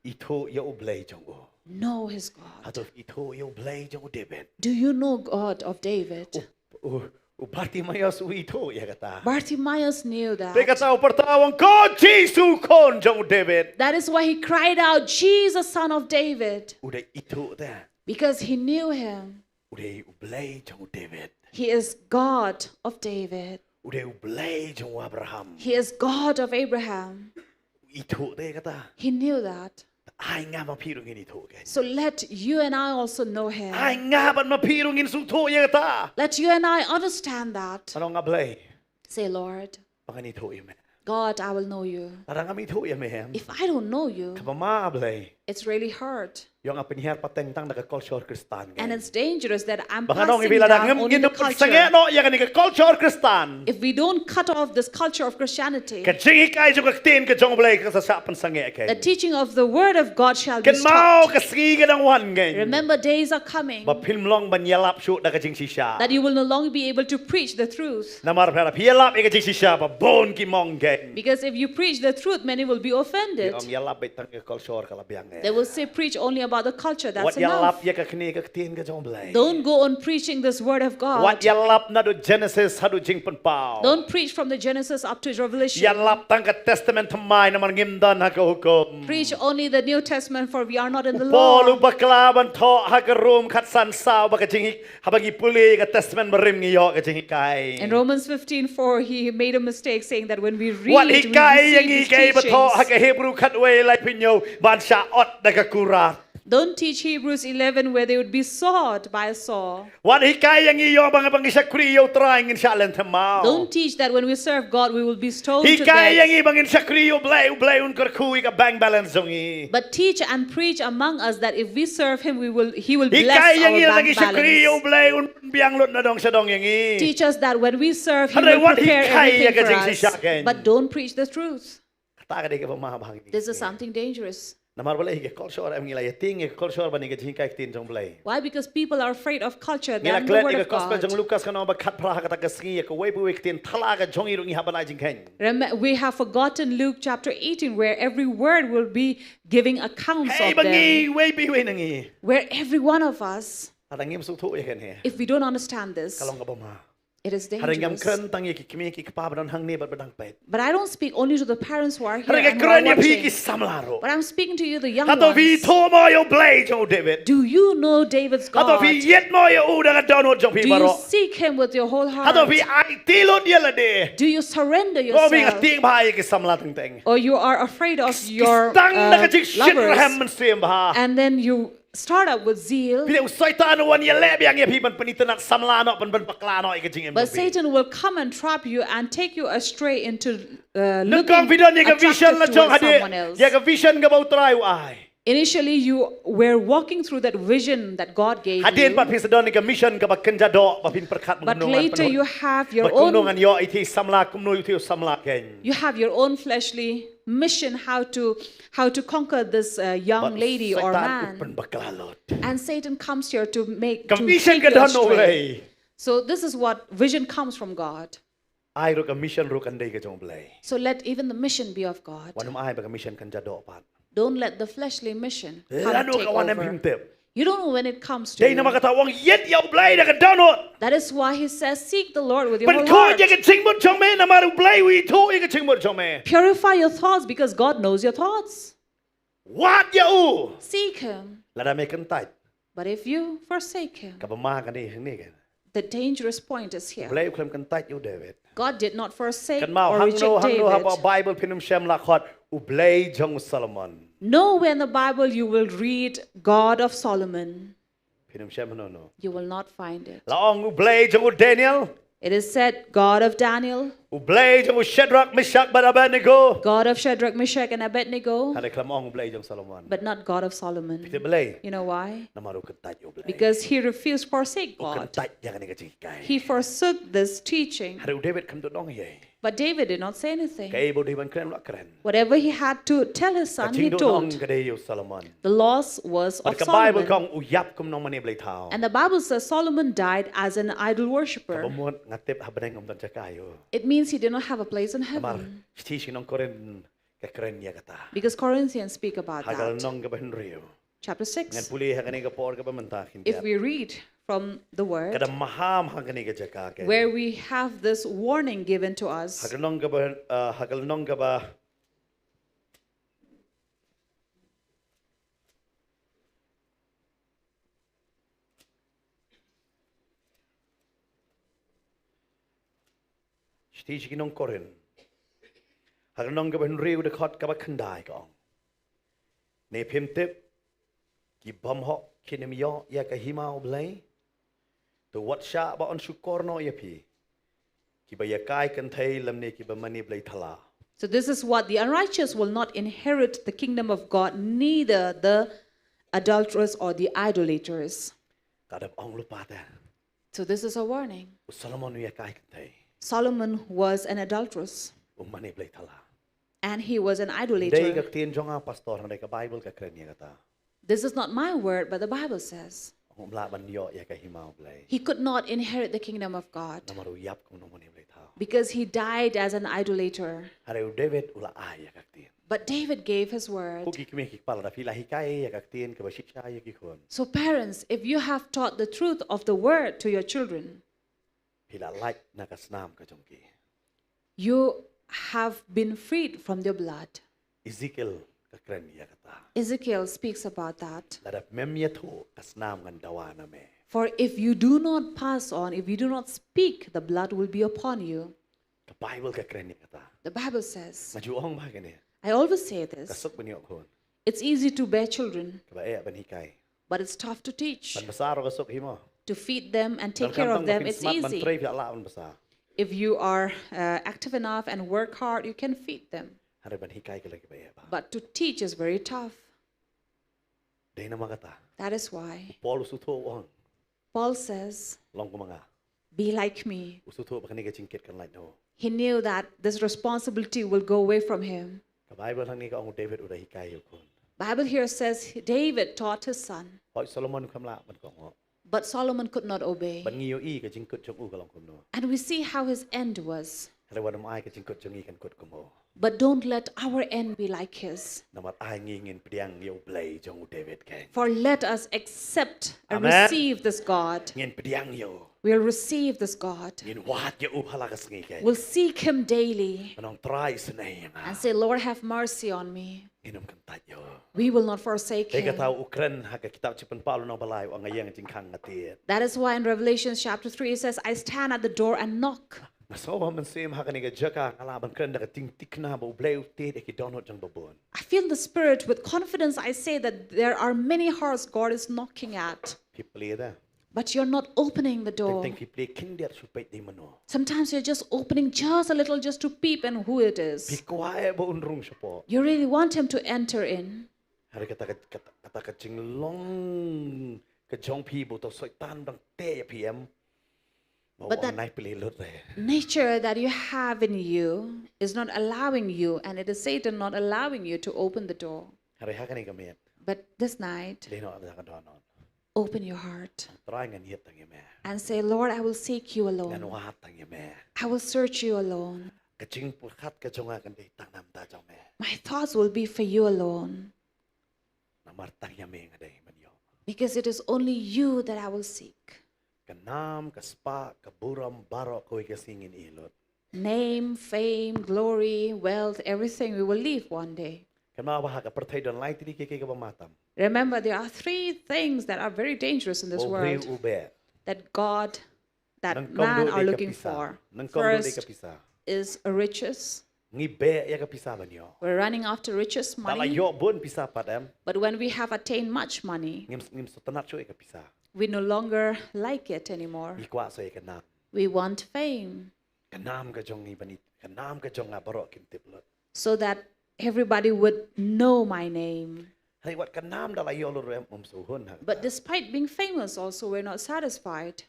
itu ya ublay jong o. know his God. Atau itu ya ublay jong David. Do you know God of David? Bartimaeus itu ya kata. Bartimaeus knew Dia that. kata pertawang ko Jesu kon jong David. That is why he cried out, Jesus, son of David, Udah itu dah. because he knew him. Udah ublay jong David. He is God of David. Udah ublay jong Abraham. He is God of Abraham. Itu dia kata. He knew that. Ai nga mapirungin itu guys. So let you and I also know him. Ai nga ban mapirungin suto ya kata. Let you and I understand that. Ano nga blay? Say, Lord, Pangan itu ya me. God, I will know you. Parang kami itu ya me. If I don't know you, Kapama blay. It's really hurt. Yang apa ni har pateng tang dekat culture Kristen. And it's dangerous that I'm Bahkan orang passing bilang dah down ngem only gitu the sangat culture. no yang ni ke culture Kristen. If we don't cut off this culture of Christianity, Kecing ikai juga ketin ke jong belai ke sesapan sangat ke. the teaching of the word of God shall be Ken mau stopped. ke segi ke dang wan ke. Remember, days are coming Ba film long ban yalap shoot dah kecing sisa. that you will no longer be able to preach the truth. Namar pera yalap ke kecing sisa ba bon ki mong ke. Because if you preach the truth, many will be offended. Yang yalap betang ke culture kalau biang ke. They will say, preach only about the culture. That's What enough. yalap ya ke kini ke ketin ke jong belai. Don't go on preaching this word of What God. yalap na do Genesis hadu jing pen pau. Don't preach from the Genesis up to Revelation. Yalap tang ke Testament thamai naman ngimdan ha ke hukum. Preach only the New Testament, for we are not in the Paul law. baklaban tho ha ke room khat san sao ba ke jing ha bagi puli ke Testament berim ngi yo ke jing kai. In Romans 15:4, he made a mistake saying that when we read, What we hikai yang receive ikai these ba tho ha teachings. ke Hebrew khat we lai pinyo ban sha ot da ke kurat. Don't teach Hebrews 11 where they would be sought by a saw. What hikai yang iyo bang bang isa kriyo trying in shalen thamau. Don't teach that when we serve God, we will be stoned to Hikai yang death. i bang in sa kriyo blay un kar kui ka bank balance zongi. But teach and preach among us that if we serve Him, He will bless Hikai yang our i lagi bank sa kriyo balance. blay un biang lot na dong sa dong yang i. Teach us that when we serve, He Hadray, will what prepare hikay everything ka for jing si us. Shaken? But don't preach the truth. Taka di ka pa mahabang. This is something dangerous. Namar balay ke culture am ngilay ting ke culture ba ni ke jing kai tin jong blay. Why? Because people are afraid of culture Ngila than the klet word ni of ke gospel jong God. Lucas kana ba khat pra ka ta ka ski ke wei bu wek tin thala ka jong irung i habanai jing ken. We have forgotten Luke chapter 18, where every word will be giving accounts Hey of them. bangi wei bi wei nangi. Where every one of us, Ada ngim su thu ye ken he. if we don't understand this, Kalong ka ba ma. it is Ada ngam dangerous. kren tang ye ki kimi ki pa ba don hang ne ba badang pet. But I don't speak only to the parents who are here Ada ke and who are kren ye pi ki watching, samlaro. but I'm speaking to you, the young Hato vi ones. tho mo yo blay jong David. Do you know David's Hato God? vi yet mo yo u da ka download jong pi Do you baro. seek Him with your whole Hato vi heart? ai tilot ye la de. Do you surrender Ko vi ka yourself? ting ba ye ki samla teng teng. Or you are afraid of your Stang na ka jing shit lovers, ram man sim ba. and then you start up with zeal, Bila usai ta anu wan ye le biang ye pi ban panitan samla no ban pakla no ke jing em. but Satan will come and trap you and take you astray into Nukang looking vidon ye ka vision la attractive jong towards someone hade. else. Ye ka vision ka bau try ai. Initially, you were walking through that vision that God gave Hadin pat you, pin sedon ni ka mission ka ba kenja do ba pin perkat but mengunungan later you have your Mengunungan own. yo iti samla kumno iti samla ken. You have your own fleshly mission how to conquer this young lady or man, Pen baklalot. and Satan comes here to make Ka to vision take ka you don no astray. way. So this is what vision comes from God. Ai ro ka mission ro kan dei ka jong blay. So let even the mission be of God. Wanum ai ba ka mission kan jado pat. Don't let the fleshly mission come Lano take ka wanam over. himtep. You don't know when it comes to Dei na you. makatawang yet yaw blay na ka download. That is why he says, seek the Lord with your But whole ko heart. ye ka chingmot jong me na maru blay wi to ye ka chingmot jong me. Purify your thoughts because God knows your thoughts. What ya u? Seek him. Lada me kan tait. But if you forsake him, Ka ba ma kan ni kan. the dangerous point is here. Blay klem kan tait you David. God did not forsake Kan mau or hang reject no ha ba David. Bible pinum shem la khot u blay jong Solomon. Nowhere in the Bible you will read God of Solomon. Pinum shem no. You will not find it. La ong u blay jong u Daniel. It is said, God of Daniel, U blay jong u Shadrach, Meshach, Abednego. God of Shadrach, Meshach, and Abednego, Hada klam ong u blay jong Solomon. but not God of Solomon. Pite blay. You know why? Na maru kan tait you blay. Because he refused to forsake Kan God. tait ya kan ni ka jing kai. He forsook this teaching. Hada u David kan to dong ye. But David did not say anything. Kay bo David kan la kren. Whatever he had to tell his son, he Ching do dong told. ka dei you Solomon. The loss was But of ka Bible Solomon. kong u yap kum nong mani blay tao. And the Bible says Solomon died as an idol worshipper. Pamot ngatip habaneng om don chakayo. It means he did not have a place in Amar heaven. stishin nong koren ka kren ya kata. Because Corinthians speak about Hagal that. nong ka ben rio. Chapter Ngan 6. puli ha kani ka por ka pamantakin. If we read from the word, Kada maham ha kani ka jaka ke. where we have this warning given to us, Hagal nong ka ba hagal nong ka ba Stishin nong koren. Hagal nong ka ben rio de khot ka ba khandai ka. Ne phim tip ki bom ho kinim yo ya ka hima oblay to what sha ba on shukor no ya pi ki ba ya kai kan thai lam ne ki ba mani blay thala So this is what the unrighteous will not inherit the kingdom of God, neither the adulterers or the idolaters. Kadap ong lupa ta. So this is a warning. Solomon wi kai kai. Solomon was an adulteress Umani blay thala. and he was an Day idolater. ka tien jonga pastor na ka Bible ka kren ya kata. This is not my word, but the Bible says Umla ban yo ya ka himau blay. he could not inherit the kingdom of God Namaru yap kung nomoni blay tha. because he died as an idolater. Hare David ula ay ya ka tien. But David gave his word. Kuki kimi ki pala pila hikai ya ka tien ka bashiksha ya ki khon. So parents, if you have taught the truth of the word to your children, Pila like na kasnam ka jongki. you have been freed from their blood. Ezekiel ka kren ya kata. Ezekiel speaks about that. Ladap mem ya thu kasnam ngan dawa na me. For if you do not pass on, if you do not speak, the blood will be upon you. Ka Bible ka kren ya kata. The Bible says, Maju ong ba kani. I always say this, Kasuk ban yo khon. it's easy to bear children, Ka ba e ban hikai. but it's tough to teach. Ban basaro kasuk himo. To feed them and take care of them, it's easy. If you are active enough and work hard, you can feed them. But to teach is very tough. That is why Paul says, be like me. He knew that this responsibility will go away from him. Bible here says David taught his son, but Solomon could not obey. And we see how his end was. But don't let our end be like his. For let us accept and Amen. receive this God. We'll receive this God. We'll seek him daily and say, Lord, have mercy on me. We will not forsake him. That is why in Revelation chapter 3 it says, I stand at the door and knock. I feel the Spirit with confidence. I say that there are many hearts God is knocking at. But you're not opening the door. Sometimes you're just opening just a little just to peep and who it is. You really want him to enter in. But that nature that you have in you is not allowing you, and it is Satan not allowing you to open the door. But this night, open your heart and say, Lord, I will seek you alone. I will search you alone. My thoughts will be for you alone. Because it is only you that I will seek. Name, fame, glory, wealth, everything we will leave one day. Remember, there are three things that are very dangerous in this world that God, that man are looking for. First is riches. We're running after riches, money. But when we have attained much money, we no longer like it anymore. We want fame. So that everybody would know my name. But despite being famous also, we're not satisfied.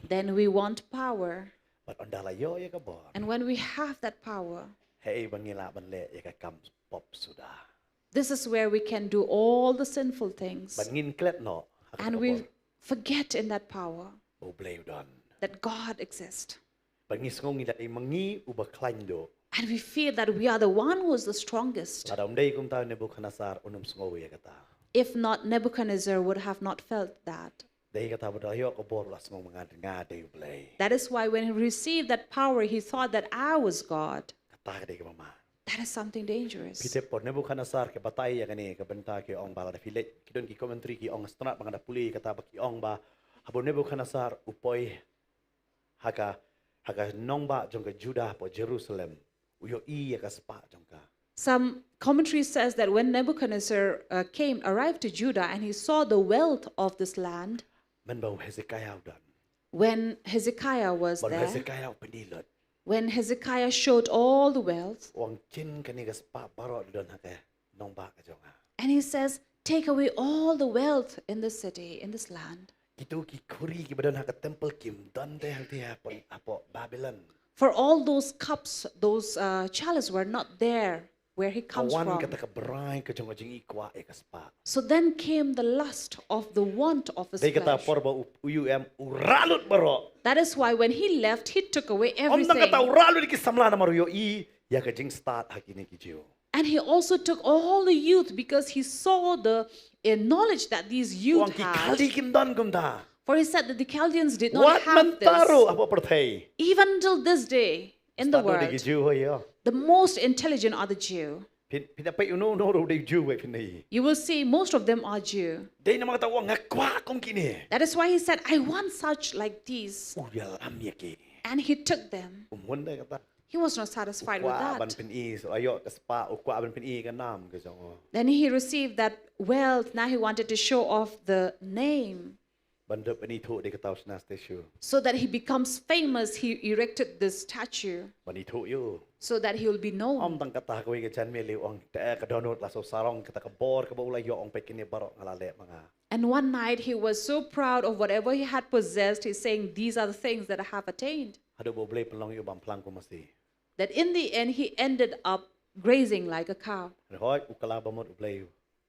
Then we want power. And when we have that power, this is where we can do all the sinful things. And we forget in that power that God exists. And we feel that we are the one who is the strongest. If not, Nebuchadnezzar would have not felt that. That is why when he received that power, he thought that I was God. That is something dangerous. Some commentary says that when Nebuchadnezzar arrived to Judah and he saw the wealth of this land, when Hezekiah was there, When Hezekiah showed all the wealth, Wang chin kani ka spa barot don hake nong ba ka jonga. and he says, take away all the wealth in this city, in this land. Kitu ki kuri ki badon hake temple kim don te hang tiya pon apo Babylon. For all those cups, those chalices were not there where he comes Awan from. kata ka brai ka jonga jing ikwa e ka spa. So then came the lust of the want of his Dei kata flesh. porba UM uralut baro. That is why when he left, he took away Om nang everything. kata uralut ki samla na maruyo I ya ka jing start hakini ki jiu. And he also took all the youth because he saw the knowledge that these youth Wang ki had. kali kim don kum da. For he said that the Chaldeans did not Wat have mentaro this. apo perthai. Even until this day in the Start do ki world, jiu ho yo. the most intelligent are the Jew. Pina pa no ro de jiu we pinai. You will see most of them are Jew. Dei na mga tawang ngakwa kong kini. That is why he said, I want such like these. Uyal amyaki. And he took them. Umunda kata. He was not satisfied with Ukwa ban that. pin I so ayo ka spa ukwa ban pin I ka nam ka jong. Then he received that wealth. Now he wanted to show off the name. Bandep ani thu de ka taw sna statue. So that he becomes famous, he erected this statue Bani thu yo. so that he will be known. Om tang kata ko ing chan me liu ong te ka donot la so sarong kata ka bor ka bula yo ong pe kini baro ngalale mga. And one night he was so proud of whatever he had possessed. He's saying, these are the things that I have attained. Hado bo ble pelong yo bam plang ko masi. That in the end, he ended up grazing like a cow. Hoy ukala ba mo ble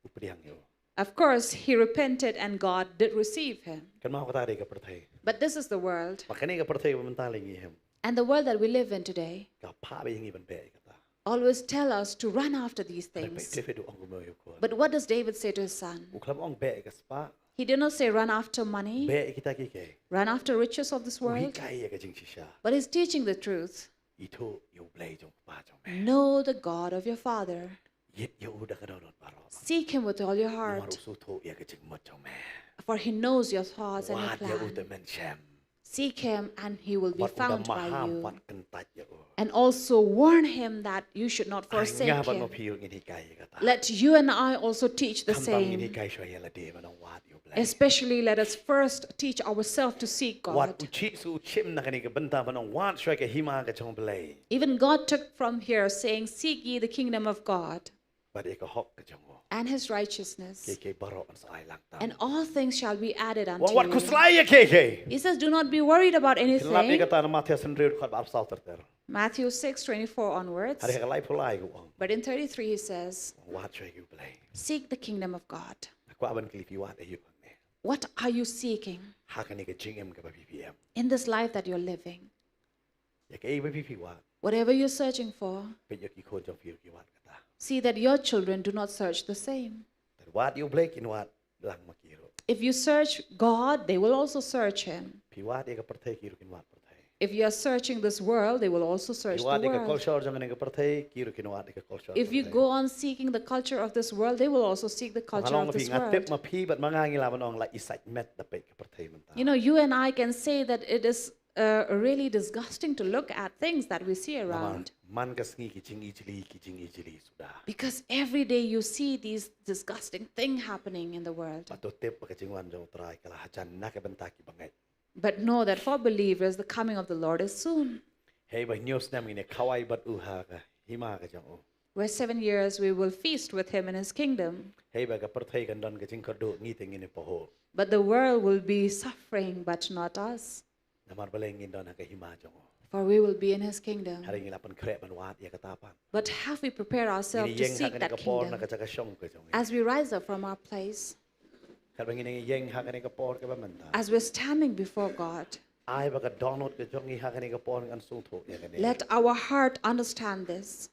upriang yo. Of course, he repented and God did receive him. Kan ma ko ta de ka perthai. But this is the world. Makani ka perthai ba mentaling i him. And the world that we live in today Ka pa ba ing ban be kata. always tell us to run after these Pe things. te do ong mo yo ko. But what does David say to his son? Uklam ong be ka spa. He did not say run after money, Be kita ki ke. run after riches of this Uhi world, kai ya ka jing shisha. but he's teaching the truth. Itu yo ble jong pa jong me. Know the God of your Father. Yet yo da ka donot baro. Seek him with all your Maru heart, su thu ya ka jing mo jong me. for he knows your thoughts and your Wat ya plans. uta men shem. Seek him and he will be Wat uda found by maham you. wat kentat ya u. And also warn him that you should not forsake Nga ban mo him. piu ngini kai ya kata. Let you and I also teach the Kambang ngini same. kai shwa ya la de manong wat yo ble. Especially let us first teach ourselves to seek Wat God. uchi su chim na kani ka benta manong wat shwa ka hima ka jong ble. Even God took from here saying, seek ye the kingdom of God But eka hok ka jong o. and his righteousness, Ke baro an sa ai lang ta. and all things shall be added unto Wang wat you. kuslai ya ke. He says, do not be worried about Kinlap ni anything. kata na Matthew sendiri khat bab sauter ter. Matthew 6:24 onwards. Hari ka lai pulai ko ong. But in 33 he says, Wat shwa you ble. seek the kingdom of God. Aku aban klifi wat ayu ne. What are you seeking Ha kani ka jing em ka ba BPM. in this life that you're living? Ya ke ba BP wat. Whatever you're searching for, Pe ya ki ko jong fiu ki wat kata. see that your children do not search the same. Ter wat you ble kin wat lang makiro. If you search God, they will also search him. Pi wat eka perthai kiru kin wat perthai. If you are searching this world, they will also search Pi the wat eka world. culture jang eka perthai kiru kin wat eka culture. If you go on seeking the culture of this world, they will also seek the culture Halong of pi this ngatep world. ma pi bat mangang ila manong la isat met da pe ka perthai menta. You know, you and I can say that it is really disgusting to look at things that we see around. Man ka sngi ki jing ijili sudah. Because every day you see these disgusting things happening in the world. Patutip ka jing wan jong try kala hajan na ka benta ki bangai. But know that for believers, the coming of the Lord is soon. Hey ba news nam ine kawai bat uha ka hima ka jong o. Where 7 years we will feast with him in his kingdom. Hey ba ka perthai kan don ka jing kardo ngiting ine poho. But the world will be suffering, but not us. Namar baleng indon ka hima jong o. For we will be in his kingdom. Hari ngila pan krep man wat ya katapan. But have we prepared ourselves Ini to yeng seek hak ni that ka por na kingdom ka jaga syong ka jong. as we rise up from our place, Kal bang ini yeng hak ni ka por ka ba menta. as we're standing before God? Ai ba ka download ka jong i hak ni ka por kan sung tho ya kan. Let our heart understand this.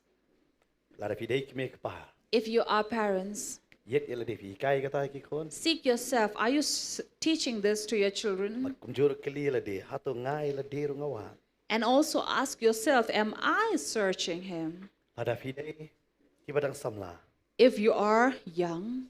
La ra pidei ki me ka pa. If you are parents, Yet ila de fi kai ka ta ki kon. seek yourself. Are you teaching this to your children? Mat kumjur kali la de hato ngai la de ru ngawa. And also ask yourself, am I searching him? Ada fidei ki badang samla. If you are young,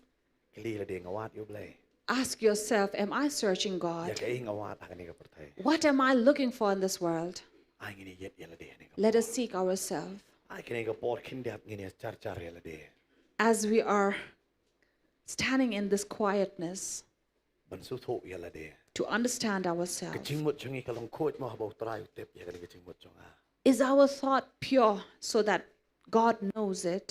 Kali la de ngawat yu blai. ask yourself, am I searching Ya God? ka ngawat hak ni ka perthai. What am I looking for in this world? Ai ngini yet ila de ni ka. Let us seek ourselves Ai kini ka por kindiap ngini char char ya la de. as we are standing in this quietness Ban su tho ya la de. to understand ourselves. Kajing mut chungi kalong coach mo habaw try utep ya ka ni kajing mut chunga. Is our thought pure so that God knows it?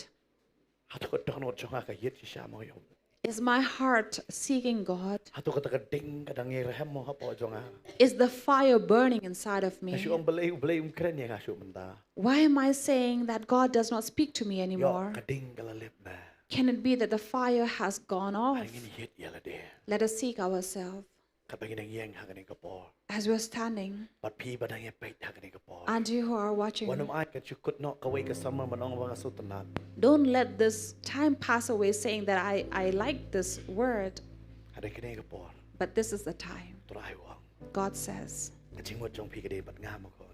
หาตัวดอนอดจงอาก็ยึดที่ชามอยม Is my heart seeking God? หาตัวก็ตะกดิ่งกระดังเงยระแหมมอฮปอจงอา Is the fire burning inside of อา me? ชูอมเบลย์เบลย์เครนยังอาชูมันตา Why am I saying that God does not speak to me ยอ anymore? กระดิ่งกระเล็บนะ Can it be that the fire has gone อั off? นนี้ยึดยาละเด Let us seek ourselves กับไปกินยังหากันในกระปอ as we're standing. บัดพีบัดยังไปหากันในกระปอ And you who are watching, วันนั้นไอ้กันชุกุดนอกกะเวกับซัมเมอร์มันองวางสุตนัด don't let this time pass away saying that I like this word, อะไรกันในกระปอ but this is the time. ตัวไอ้วัง God says, กระชิงวัดจงพีกระเดบัดงามมาก่อน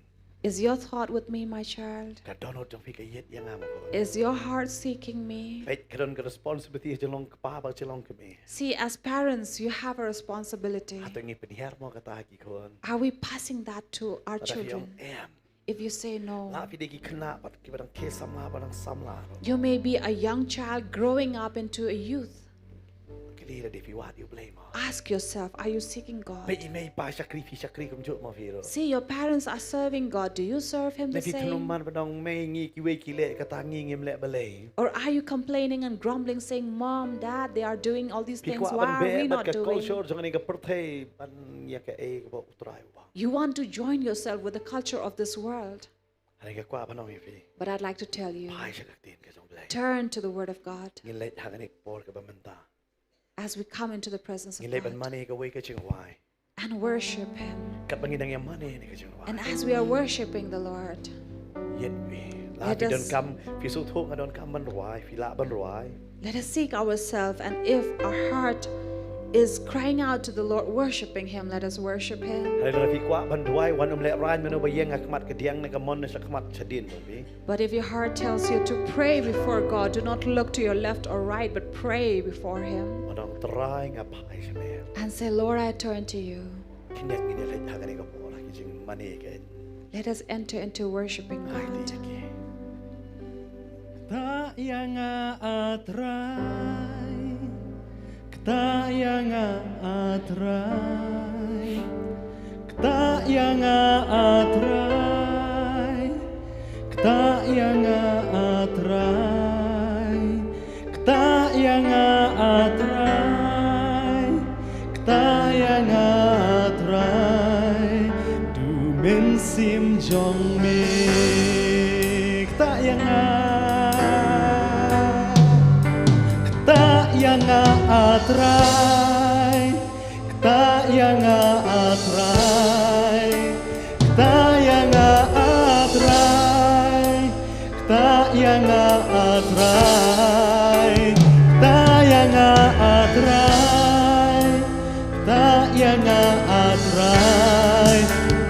is your thought with me, my child? กระดอนอดจงพีกระยึดยังงามมาก่อน Is your heart seeking me? เป็ดกระดอนกระ responsibility จะลงป้าบักจะลงกับเม See, as parents, you have a responsibility. หาตัวนี้เป็นเฮียร์มอกระตายกี่คน Are we passing that to our แต่พี่ยอง children? แอม If you say ลา no, พี่ได้กี่ขนาดบัดกี่บัดเคสัมลาบัดซ้ำลา you may be a young child growing up into a youth. ก็ดีเลยเดี๋ยวพี่วาดอยู่เปล่ามา Ask yourself, are you seeking ไม่ God? ไม่ป้าชักรีพี่ชักรีกุมจุมาพี่ร See, your parents are serving God. Do you serve Him ใน the พี่ขนม same? มันบัดองไม่งี้กี่เวกี่เละกระตางี้เงียบเละเบลย Or are you complaining and grumbling, saying, Mom, Dad, they are doing all these พี่ things. กว่าบั Why น are เบะ we บัด not กับ culture doing? จังนี้กับประเทศบันอยากจะเอกบอกอุตรายวะ You want to join yourself with the culture of this world. อะไรก็กว่าพน้องพี่ But I'd like to tell you, พายชักตีนกับจงเบลย turn to the Word of God งี้เละทางนี้ปอดกับบันตา as we come into the presence งี้ of เละบัน God มันเอกเวก็จึงวาย and worship Him. กับบังงี้ดังยังมันเอกนี่ก็จึงวาย And as we are worshiping the Lord, เย็นวีลาพี่โดนกำพี่สู้ทุกข์โดนกำบันรวยพี่ละบันรวย let us seek ourselves. And if our heart is crying out to the Lord, worshiping Him, let us worship Him. อะไรเราพี่กว่าบันรวยวันเละร้ายมันเอาไปยังอักมัดกระเดียงในกระมอนในสักมัดชดินตรงนี้ But if your heart tells you to pray before God, do not look to your left or right, but pray before Him มันต้องตรายงับพายใช่ไหม and say, Lord, I turn to you. ที่เนี่ยงี้เละทางนี้ก็พอละจริงมันเอก Let us enter into worshiping ไอ้ดี God. จังกี้ Tak yang atrai, tak yang atrai, tak yang atrai, tak yang atrai, tak yang atrai, tak yang atrai, du men sim jong me, tak yang yang atrai, tak yang atrai, tak yang atrai, tak yang atrai, tak yang atrai, tak yang atrai,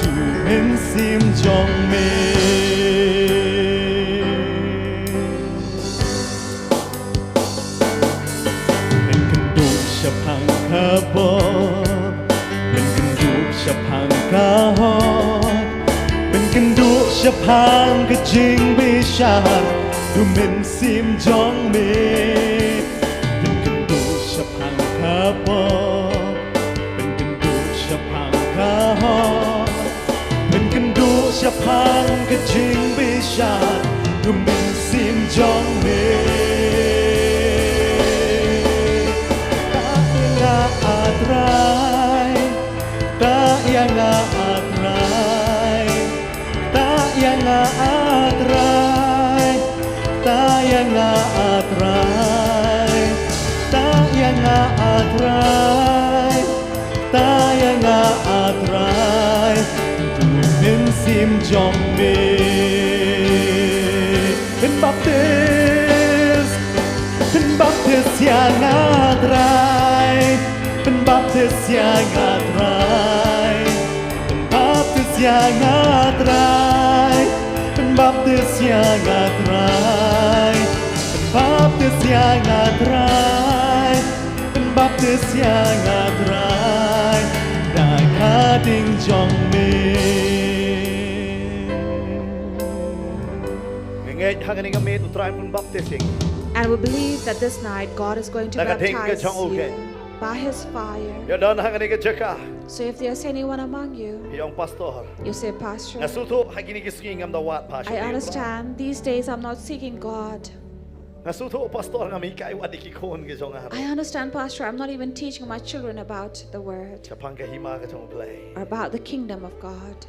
tu men sim jong me. Kabot, men kenduk syapang kahot, men kenduk syapang kejing bishar, du men sim jong me, men kenduk syapang kabot, men kenduk syapang kahot, men kenduk syapang kejing bishar, du men sim jong me. Atrai, tak yang atrai, tak yang atrai, tak yang atrai, tak yang atrai, tak yang atrai, tu men sim jong me, ben baptis yang atrai. Baptis yang atrai, baptis yang atrai, baptis yang atrai, baptis yang atrai, baptis yang atrai, dai kading jong me. Ngej hang ni kami utrai pun baptising. And we believe that this night God is going to baptize you. by His fire. Ya don hang ni ke jaka. So if there's anyone among you, Yang pastor. you say, Pastor, Ngasutu hagi ni ke ngam da wat pastor. I understand these days I'm not seeking God. Ngasutu pastor ngam ikai wat iki kon ke jong I understand, Pastor, I'm not even teaching my children about the Word Kapang ke hima ke jong play. or about the kingdom of God.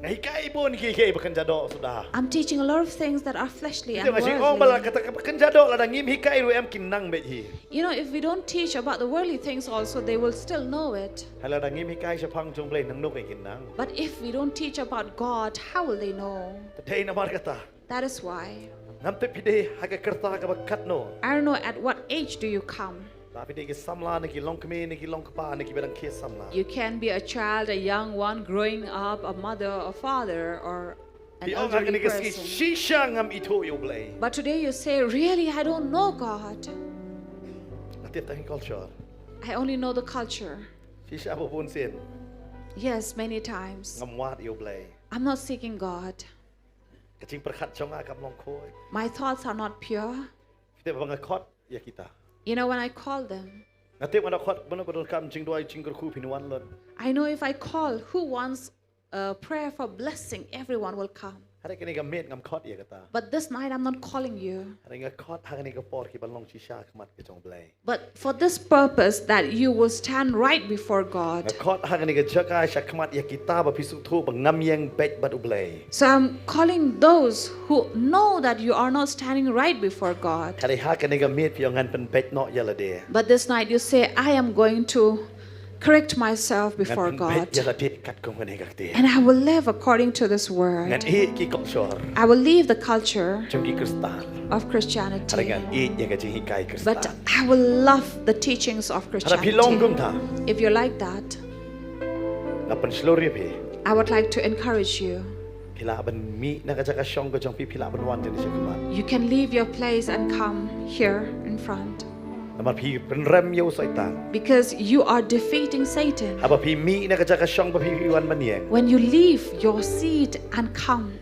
Ikai pun ke bekan jado sudah. I'm teaching a lot of things that are fleshly and Dia masih orang bala worldly. kata bekan jado la ngim hikai ru em kinang bet hi. You know, if we don't teach about the worldly things also, they will still know it. Hala ngim hikai sapang jong play nang nuk kinang. But if we don't teach about God, how will they know? Tadai namar kata. That is why. Nam te pide haga kerta ka bakat no. I don't know at what age do you come. Tapi dia ke samla ni ki long keme ni ki long kapa ni ki bedang kes samla. You can be a child, a young one, growing up, a mother, a father, or an Di orang elderly ni ke ski person. shisha ngam ito yo play. But today you say, really, I don't know God. Natip tahin culture. I only know the culture. Shisha apa pun sen. Yes, many times. Ngam wat yo play. I'm not seeking God. Kecing perkat jong akap long koi. My thoughts are not pure. Kita bangakot ya kita. You know, when I call them, Natip mana kot mana kodon kam jing doai jing kerku pinuan lon. I know if I call, who wants a prayer for blessing, everyone will come. Hari kini gamet ngam kot ya kata. But this night, I'm not calling you. Hari ngam kot hari ni kapor ki balong shisha kemat ke jong play. But for this purpose, that you will stand right before God. Ngam kot hari ni ke jaga syak kemat ya kita bapisu tu bangam yang bet batu play. So I'm calling those who know that you are not standing right before God. Hari hak ni gamet piangan pen bet no ya lade. But this night you say, I am going to correct myself before God. Ya lade kat kong ni kakti. And I will live according to this Ngan word. ki culture. I will leave the culture Jong ki Kristan. of Hari Christianity. ngan ya ka jing hikai But Kristan. I will love the teachings of Hari pilong gum Christianity. ta. If you're like that, Ngapan slori pe. I would like to encourage you. Pila ban mi na ka jaga syong ko jong pi pila ban wan jadi syakumat. You can leave your place and come here in front. Namar pi pen rem yo saitan. Because you are defeating Satan. Apa pi mi na ka jaga syong pa pi wan manieng. When you leave your seat and come,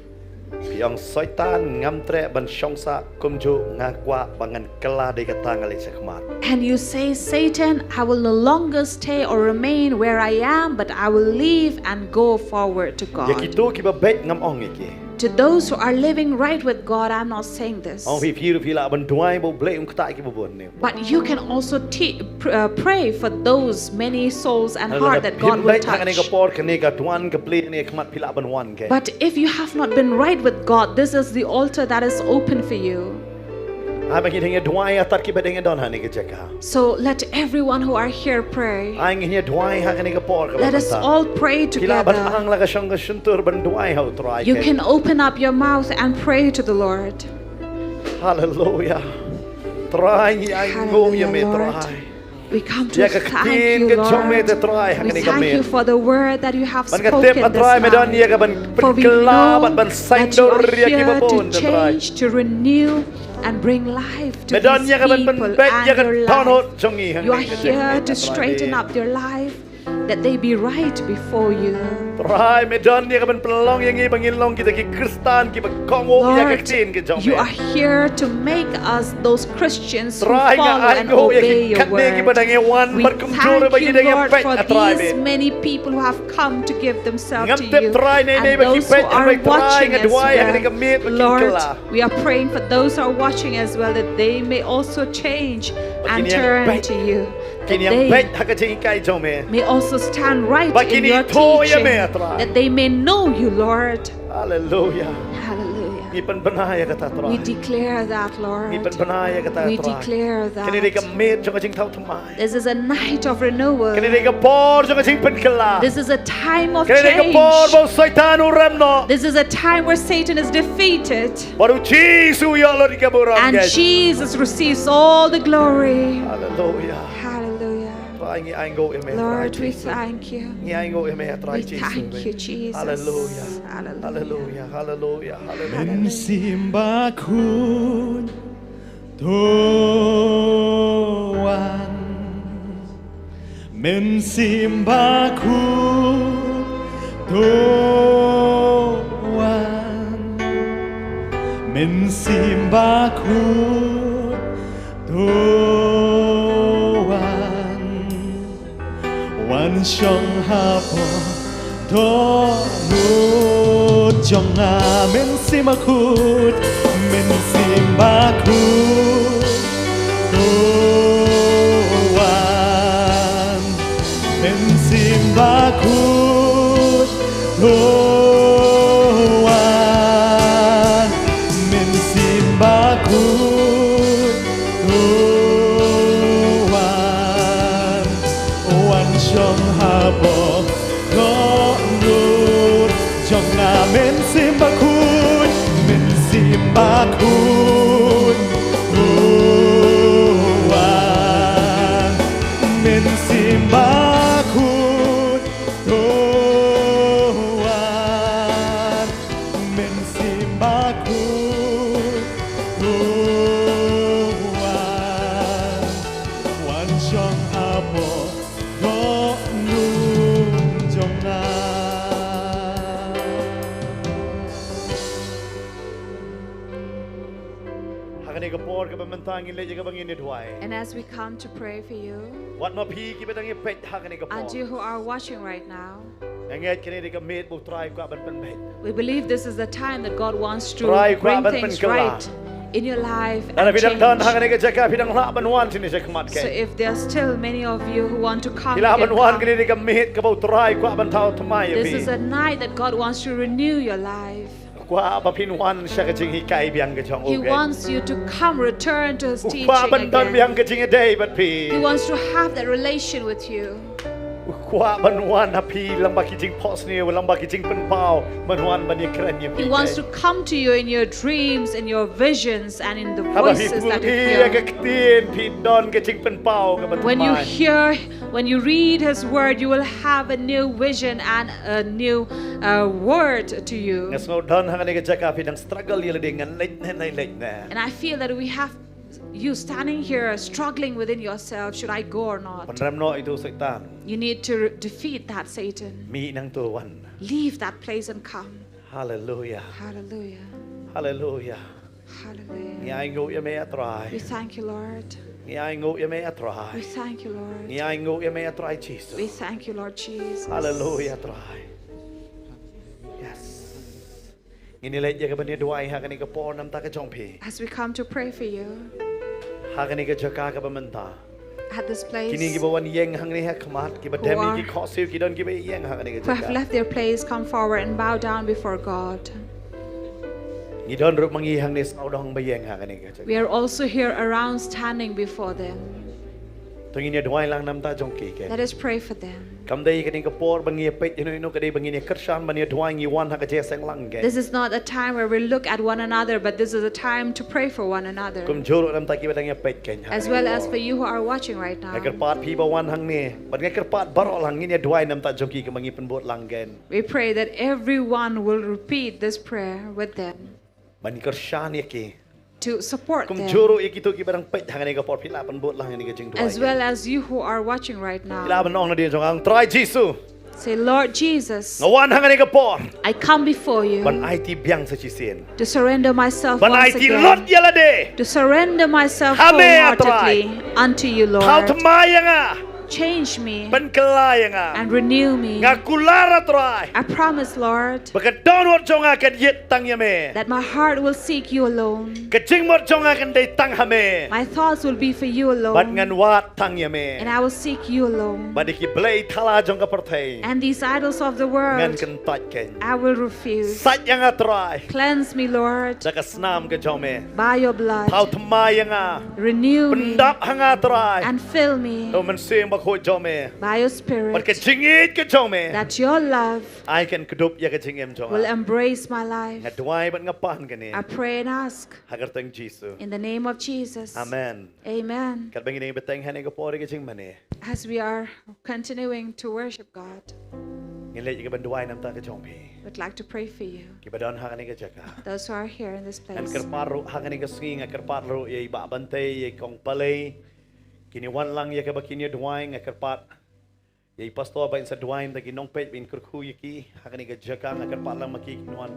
Piang saitan ngam tre ban syong sa kumju ngakwa bangan kela de kata ngali syakumat. and you say, Satan, I will no longer stay or remain where I am, but I will leave and go forward to Ya God. kitu ki ba bet ngam ong iki. To those who are living right with God, I'm not saying this. Ong pi piru pila ban duai bo ble kata ki bo bon ne. But you can also pray for those many souls and heart that God will Hang ni ka touch. por kani ka tuan ka ple ni kmat pila ban wan ke. But if you have not been right with God, this is the altar that is open for you. Ai ba ki ding duai atar ki ba ding don han ni ka jaka. So let everyone who are here pray. Ai ngi duai ha kani ka por ka. Let us all pray Pila ban together. ang la ka syong ka suntur ban duai ha utrai. You can open up your mouth and pray to the Lord. Hallelujah. Try ngi ai ngo ya me Hallelujah, Lord. try. We come to Ya ka thank tin you, ka chong me Lord. te try ha We kani ka thank you me. for the word that you have Ban ka tep spoken atrai me don ya this ka ban night. For we kela know ban ban sain that you dor are ya ki ba here bon to te try. change, to renew, and bring life to Me don these ya ka ban ban people bet ya and ka your ton hot life. jongi hang. You are here to straighten up their life, that they be right before you. Try me don ya ka ban pelong yang i bangin long kita ki Kristan ki ba kongo ya ka Lord, tin ki jong you me. are here to make us those Christians who Try nga follow ai and ngo ya obey ki your kat ne ki ba word. dang e wan We bar kum jore ba thank ki you, dang e Lord, bet for a try these me. many people who have come to give themselves to Ngam tep you. try ne ne And ba ki those who bet are ba try watching nga as duai ha kani ka well. me ba ki Lord, kela. we are praying for those who are watching as well, that they may also change and Kini yang turn bet- to you. That Kini yang they bet ha ka jing kai jong me. may also stand right Ba in kini your to ya teaching. me atrai. That they may know you, Lord. Hallelujah. Hallelujah. Ni pen benaya kata We try. declare that, Lord. Ni pen benaya kata We try. declare Kini de ka that. me jong ka jing tau tmai. This is a night of renewal. Kini de ka por jong ka jing pen kela. This is a time of Kini de ka por change. bo saitan uram no. This is a time where Satan is defeated Baru Jesus ya lo di ka buram and guys. Jesus receives all the glory. Hallelujah. Hallelujah. Try ngi ai go eme. Lord, we thank you. Ngi ai go eme try We Jesus. thank you, Jesus. Hallelujah. Hallelujah. Hallelujah. Hallelujah. Mensimbahku Tuhan, mensimbahku Tuhan, mensimbahku Tuhan, wan shong hapo do nut jonga men simakut men simbakut wan men simbakut wan men simbakut wan shong hapo do nut jonga men simbakut wan men simbakut wan men simbakut wan shong hapo do nut jonga. Hakani ka por ka bamantang ile jaga bangin ni duai. And as we come to pray for you, Wat ma pi ki badang ipet hakani ka por. and you who are watching right now, Nganget kini ka met bu try ka ban pen met. we believe this is the time that God wants to Try bring kwa ban things pen kala. right in your life Dara and bidang dan change. hakani ka jaga bidang la ban wan sini jak mat So ke. if there are still many of you who want to come, Kila you ban can wan come. kini ka met ka bu try kwa ban tau tmai This is bi. a night that God wants to renew your life. Kwa ba pin wan sya ka jing hikai biang ka chong He okay. wants you to come, return to His teaching Kwa ban dan biang again. ka jing day but pi. He wants to have that relation with you. Kwa ban wan hapi lamba ki jing pos ni lamba ki jing pen pau ban wan ban ni kran ni. He wants to come to you in your dreams, in your visions, and in the Haba hi voices that you pulti ka hear. ktin pi don ka jing pen pau ka ban. When you hear, when you read His word, you will have a new vision and a new word to you. Ngas ngau dan hang ni ka jaka pi dang struggle yele dengan leit na. And I feel that we have you standing here struggling within yourself. Should I go or not? Penram no itu setan. You need to defeat that Satan. Mi nang tuan. Leave that place and come. Hallelujah. Hallelujah. Hallelujah. Hallelujah. Ni ai ngau ya me atrai. We thank you, Lord. Ni ai ngau ya me We atrai. thank you, Lord. Ni ai ngau ya me atrai Jesus. We thank you, Lord Jesus. Hallelujah atrai. Yes. Ini leit jaga bani duai hang ni ka por nam ta ka jong pi. As we come to pray for you Hang ni ka jaka ka bamanta. at this place, Kini ki bawan yeng hang ni ha khamat ki Who badem are- ki khosil ki don ki be yeng hang ni who ka have jaka. left their place, come forward and bow down before God. Ni don rup mangi hang ni sau dong be yeng hang ni ka jaka. We are also here around standing before them. Tungin ni duai lang nam ta jong ki ke. Let us pray for them. Kam dai ka ni ka por bangi pet ino ka dai bangi ni kersan bani duai ngi wan ha ka je sang lang ke. This is not a time where we look at one another, but this is a time to pray for one another. Kum juro nam ta ki badang ya pet ken. As well as for you who are watching right now. Agar pat pi bawan hang ni. Ban ngai kerpat barol hang ni duai nam ta jong ki ka mangi penbot lang gen. We pray that everyone will repeat this prayer with them Ban kersan ya ki. to support Kum them. juro iki tu ki badang pet hang ni ka por pila penbot lang ni ka jing duai. As well as you who are watching right Ila now. ban ong na dia jong ang try Jesus. Say, Lord Jesus, Ngawan hang ni ka por. I come before you Ban ai ti biang sa chisien. to surrender myself Ban ai once ti lot again. yala de. To surrender myself Hame wholeheartedly unto you, Kau Lord. temaya nga. Change me Ban kelaya nga. and renew me. Nga kulara try. I promise, Lord, Baka downward jong akan yet tang yame. that my heart will seek you alone. Kajing mo jong akan day tang hame. My thoughts will be for you Bat alone. ngan wat tang And yame. I will seek you alone. Bat iki blay thala jong kapertay. And these idols of the Ngan world, kan tat ken. I will refuse. Sat yang atry. Cleanse me, Lord, Jaka snam ke jome. by your blood. Tau temaya nga. Renew me Pendap hang atry. and fill me Do men sing bakho jome. by your Bat spirit, kajingit ke jome. that your love I can kedup ya kajingem jong. will embrace my life. Nga duai bat ngapan kani. I pray and ask Hagar tang Jesus. in the name of Jesus. Amen. Amen. Kat bangi ni beteng hane ko pori kajing mane. As we are continuing to worship God, Ngilay ka banduai nam ta ka jompi. we'd like to pray for you. Kibadon ha kani ka jaka. Those who are here in this An place. kerparu ha kani ka swing kerparu ye ba bantay ye kong palay. Kini wan lang ye ka bakini duai nga kerpat. Ye pastor ba sa duai ta kinong pet bin kurku ye ki ha kani ka jaka nga kerpat lang makikinuan.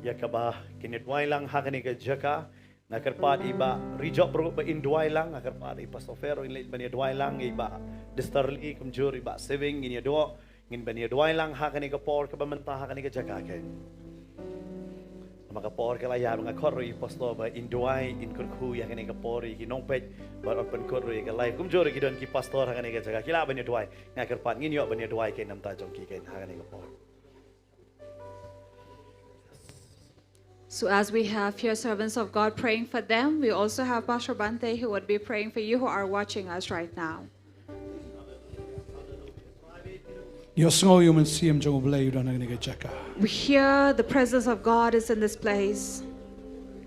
Ya ka ba kini duai lang ha kani ka jaka. Nakarpat iba rijok bro ba induay lang nakarpat iba sofero in late bania duay lang iba disterli kumjur iba saving in do ngin bania duay lang ha kani ka por ka bamanta ha kani ka jaga ke. Maka por ka laya mga korro i posto ba induay in kurku ya kani ka por i nongpej ba open korro i ka live kumjur ki don ki pastor ha kani ka jaga kila bania duay nakarpat ngin yo bania duay ke namta jong ki ken ha kani ka por. So as we have here servants of God praying for them, we also have Pastor Bante who would be praying for you who are watching us right now. Yo sngo yo man siem jong blay don nang nega chaka. We hear the presence of God is in this place.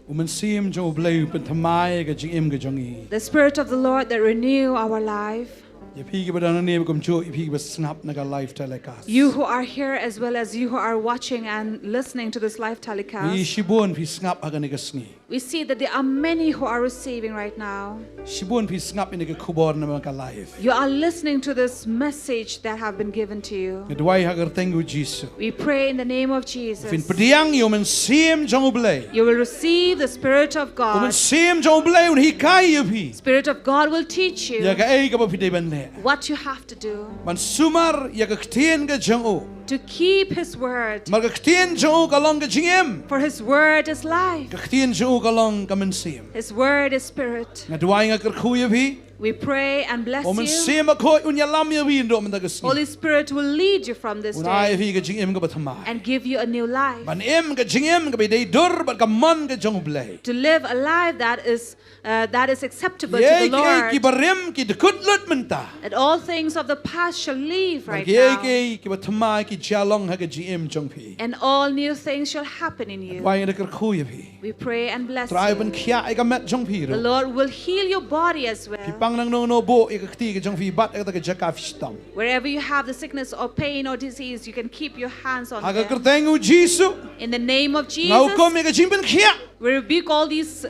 Woman siem jong blay pen thamai ga jing im ga jong I. The Spirit of the Lord that renew our life. Ye pi ga badan ne kum jo I pi ga snap naga live telecast. You who are here as well as you who are watching and listening to this live Pi telecast. shibon pi snap aga nega sngi. We see that there are many who are receiving right now. Shibon pi snap nega kubor na mga live. You are listening to this message that have been given to you. Gedwai hagar tengu Jesus. We pray in the name of Fin Jesus. pediang yo man siem jong blay. You will receive the Spirit of Woman God. siem jong blay un hikai yo pi. Spirit of God will teach Ya you ga ei ga ba pi de ban le. what you have to do Man sumar ya ga ktien ga jong o. to keep His word. Mar ga ktien jong o ga long ga jingem. For His word is life. Ga ktien jong o ga long ga man siem. His word is spirit. Gedwai nga kerku yo pi. We pray and bless Woman you. siem a ko un ya lam yo wi ndo man da ga sngi. Holy Spirit will lead you from this Un ai day pi ga jingem ga ba thamai. and give you a new life. Man em ga jingem ga be de dur ba ga man ga jong blay. To live a life that is acceptable to Ye the ki Lord. barim ki de kut lut menta. That all things of the past shall leave right Ye now. ki ba thamai ki jalong ha ga jingem jong pi. And all new things shall happen in you. Wai nga kerku yo pi. We pray and bless Try ban you. khia ai ga met jong pi The ro. Lord will heal your body as Pi well. pang nang no bo I ga kti ga jong pi bat ga jaka fistam. Wherever you have the sickness or pain or disease, you can keep your hands on Ha ga them. kertengu Jesus. In the name of Ngau ko Jesus, me ga jing ban khia. we rebuke all these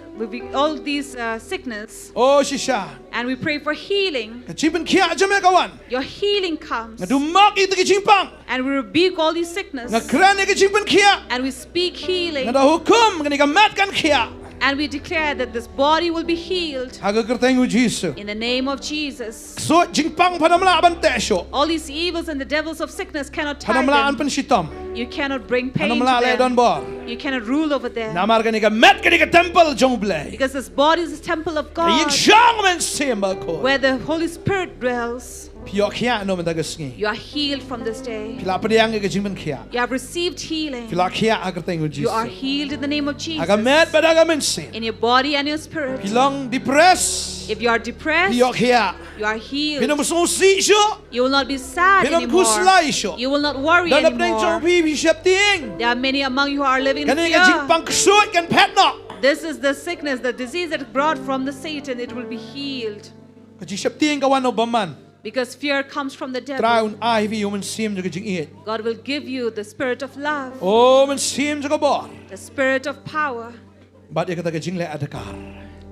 sickness, Oh shisha. and we pray for healing. Ga jing ban khia jame ga wan. Your healing comes, Nga du mak I ga jing pang. and we rebuke all these sickness, Nga kran ga jing ban khia. and we speak healing, Nga da hukum ga ni ga mat kan khia. and we declare that this body will be healed. Ha ga kertengu Jesus. In the name of Jesus, So jing pang panamla ban te sho. all these evils and the devils of sickness cannot tie Panamla an them. pan shitam. You cannot bring pain Panamla le to don them. bor. You cannot rule over them. Namar ga ni ga met ga ni ga temple jong blay. Because this body is the temple of Ying God, shang men sema ko. where the Holy Spirit dwells. Pio khia no man da ga sngi. You are healed from this day. Pila pediang ga jing ban khia. You have received healing. Pila khia ha kertengu You are Jesus. healed in the name of Jesus. Aga met ba da ga men sin. In your body and your spirit. Pilong depressed. If you are depressed, Pio khia. you are healed. Pinam so si sho. You will not be sad Pinam anymore. kuslai sho. You will not worry Dan ap deng chong anymore. pi pi shep ting. There are many among you who are living in Kani ga jing fear. pang ksut kan pet no. This is the sickness, the disease that is brought from the Satan. It will be healed. Ka ji shep ting ka wan obaman. Because fear comes from the Try devil. un ai vi human sim ga jing it. God will give you the spirit of love, Oh man sim ga bor. the spirit of power, Bat ya ka ga jing le adakar.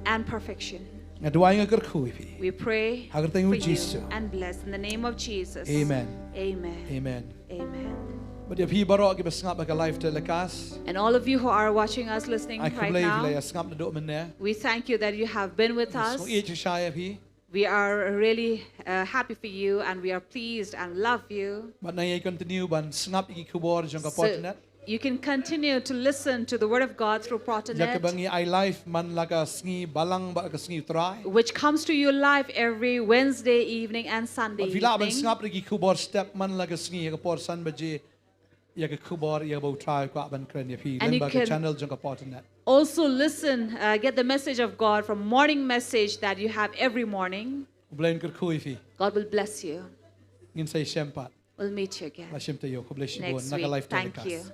and perfection. Nga duai nga kerku pi. We pray Hagar for tayo you Jesus. and bless in the name of Jesus. Amen. Amen. Amen. Amen. But ya pi baro ki basngap ka live telecast. And all of you who are watching us, listening Ai right kublay now, vila ya sngap na do man ne. we thank you that you have been with us. So i chaya pi. We are really happy for you, and we are pleased and love you. But na ye continue ban sngap i kubor jong ka So Potternet. you can continue to listen to the Word of God through Ya ka Potternet, bangi I life man laga sngi balang ba ka sngi try. which comes to you live every Wednesday evening and Sunday But vila ban evening. sngap ri kubor step man laga sngi ka por san baje. Ya ka kubor ya ba try ko ban kren ya pi. And Len you ba ka can- channel jong ka Potternet. Also listen, get the message of God from morning message that you have every morning. Kublain kerku pi. God will bless you. Ngin say shempat. We'll meet you again La shemte yo kublay shibon next naga week. live Thank telecast. you.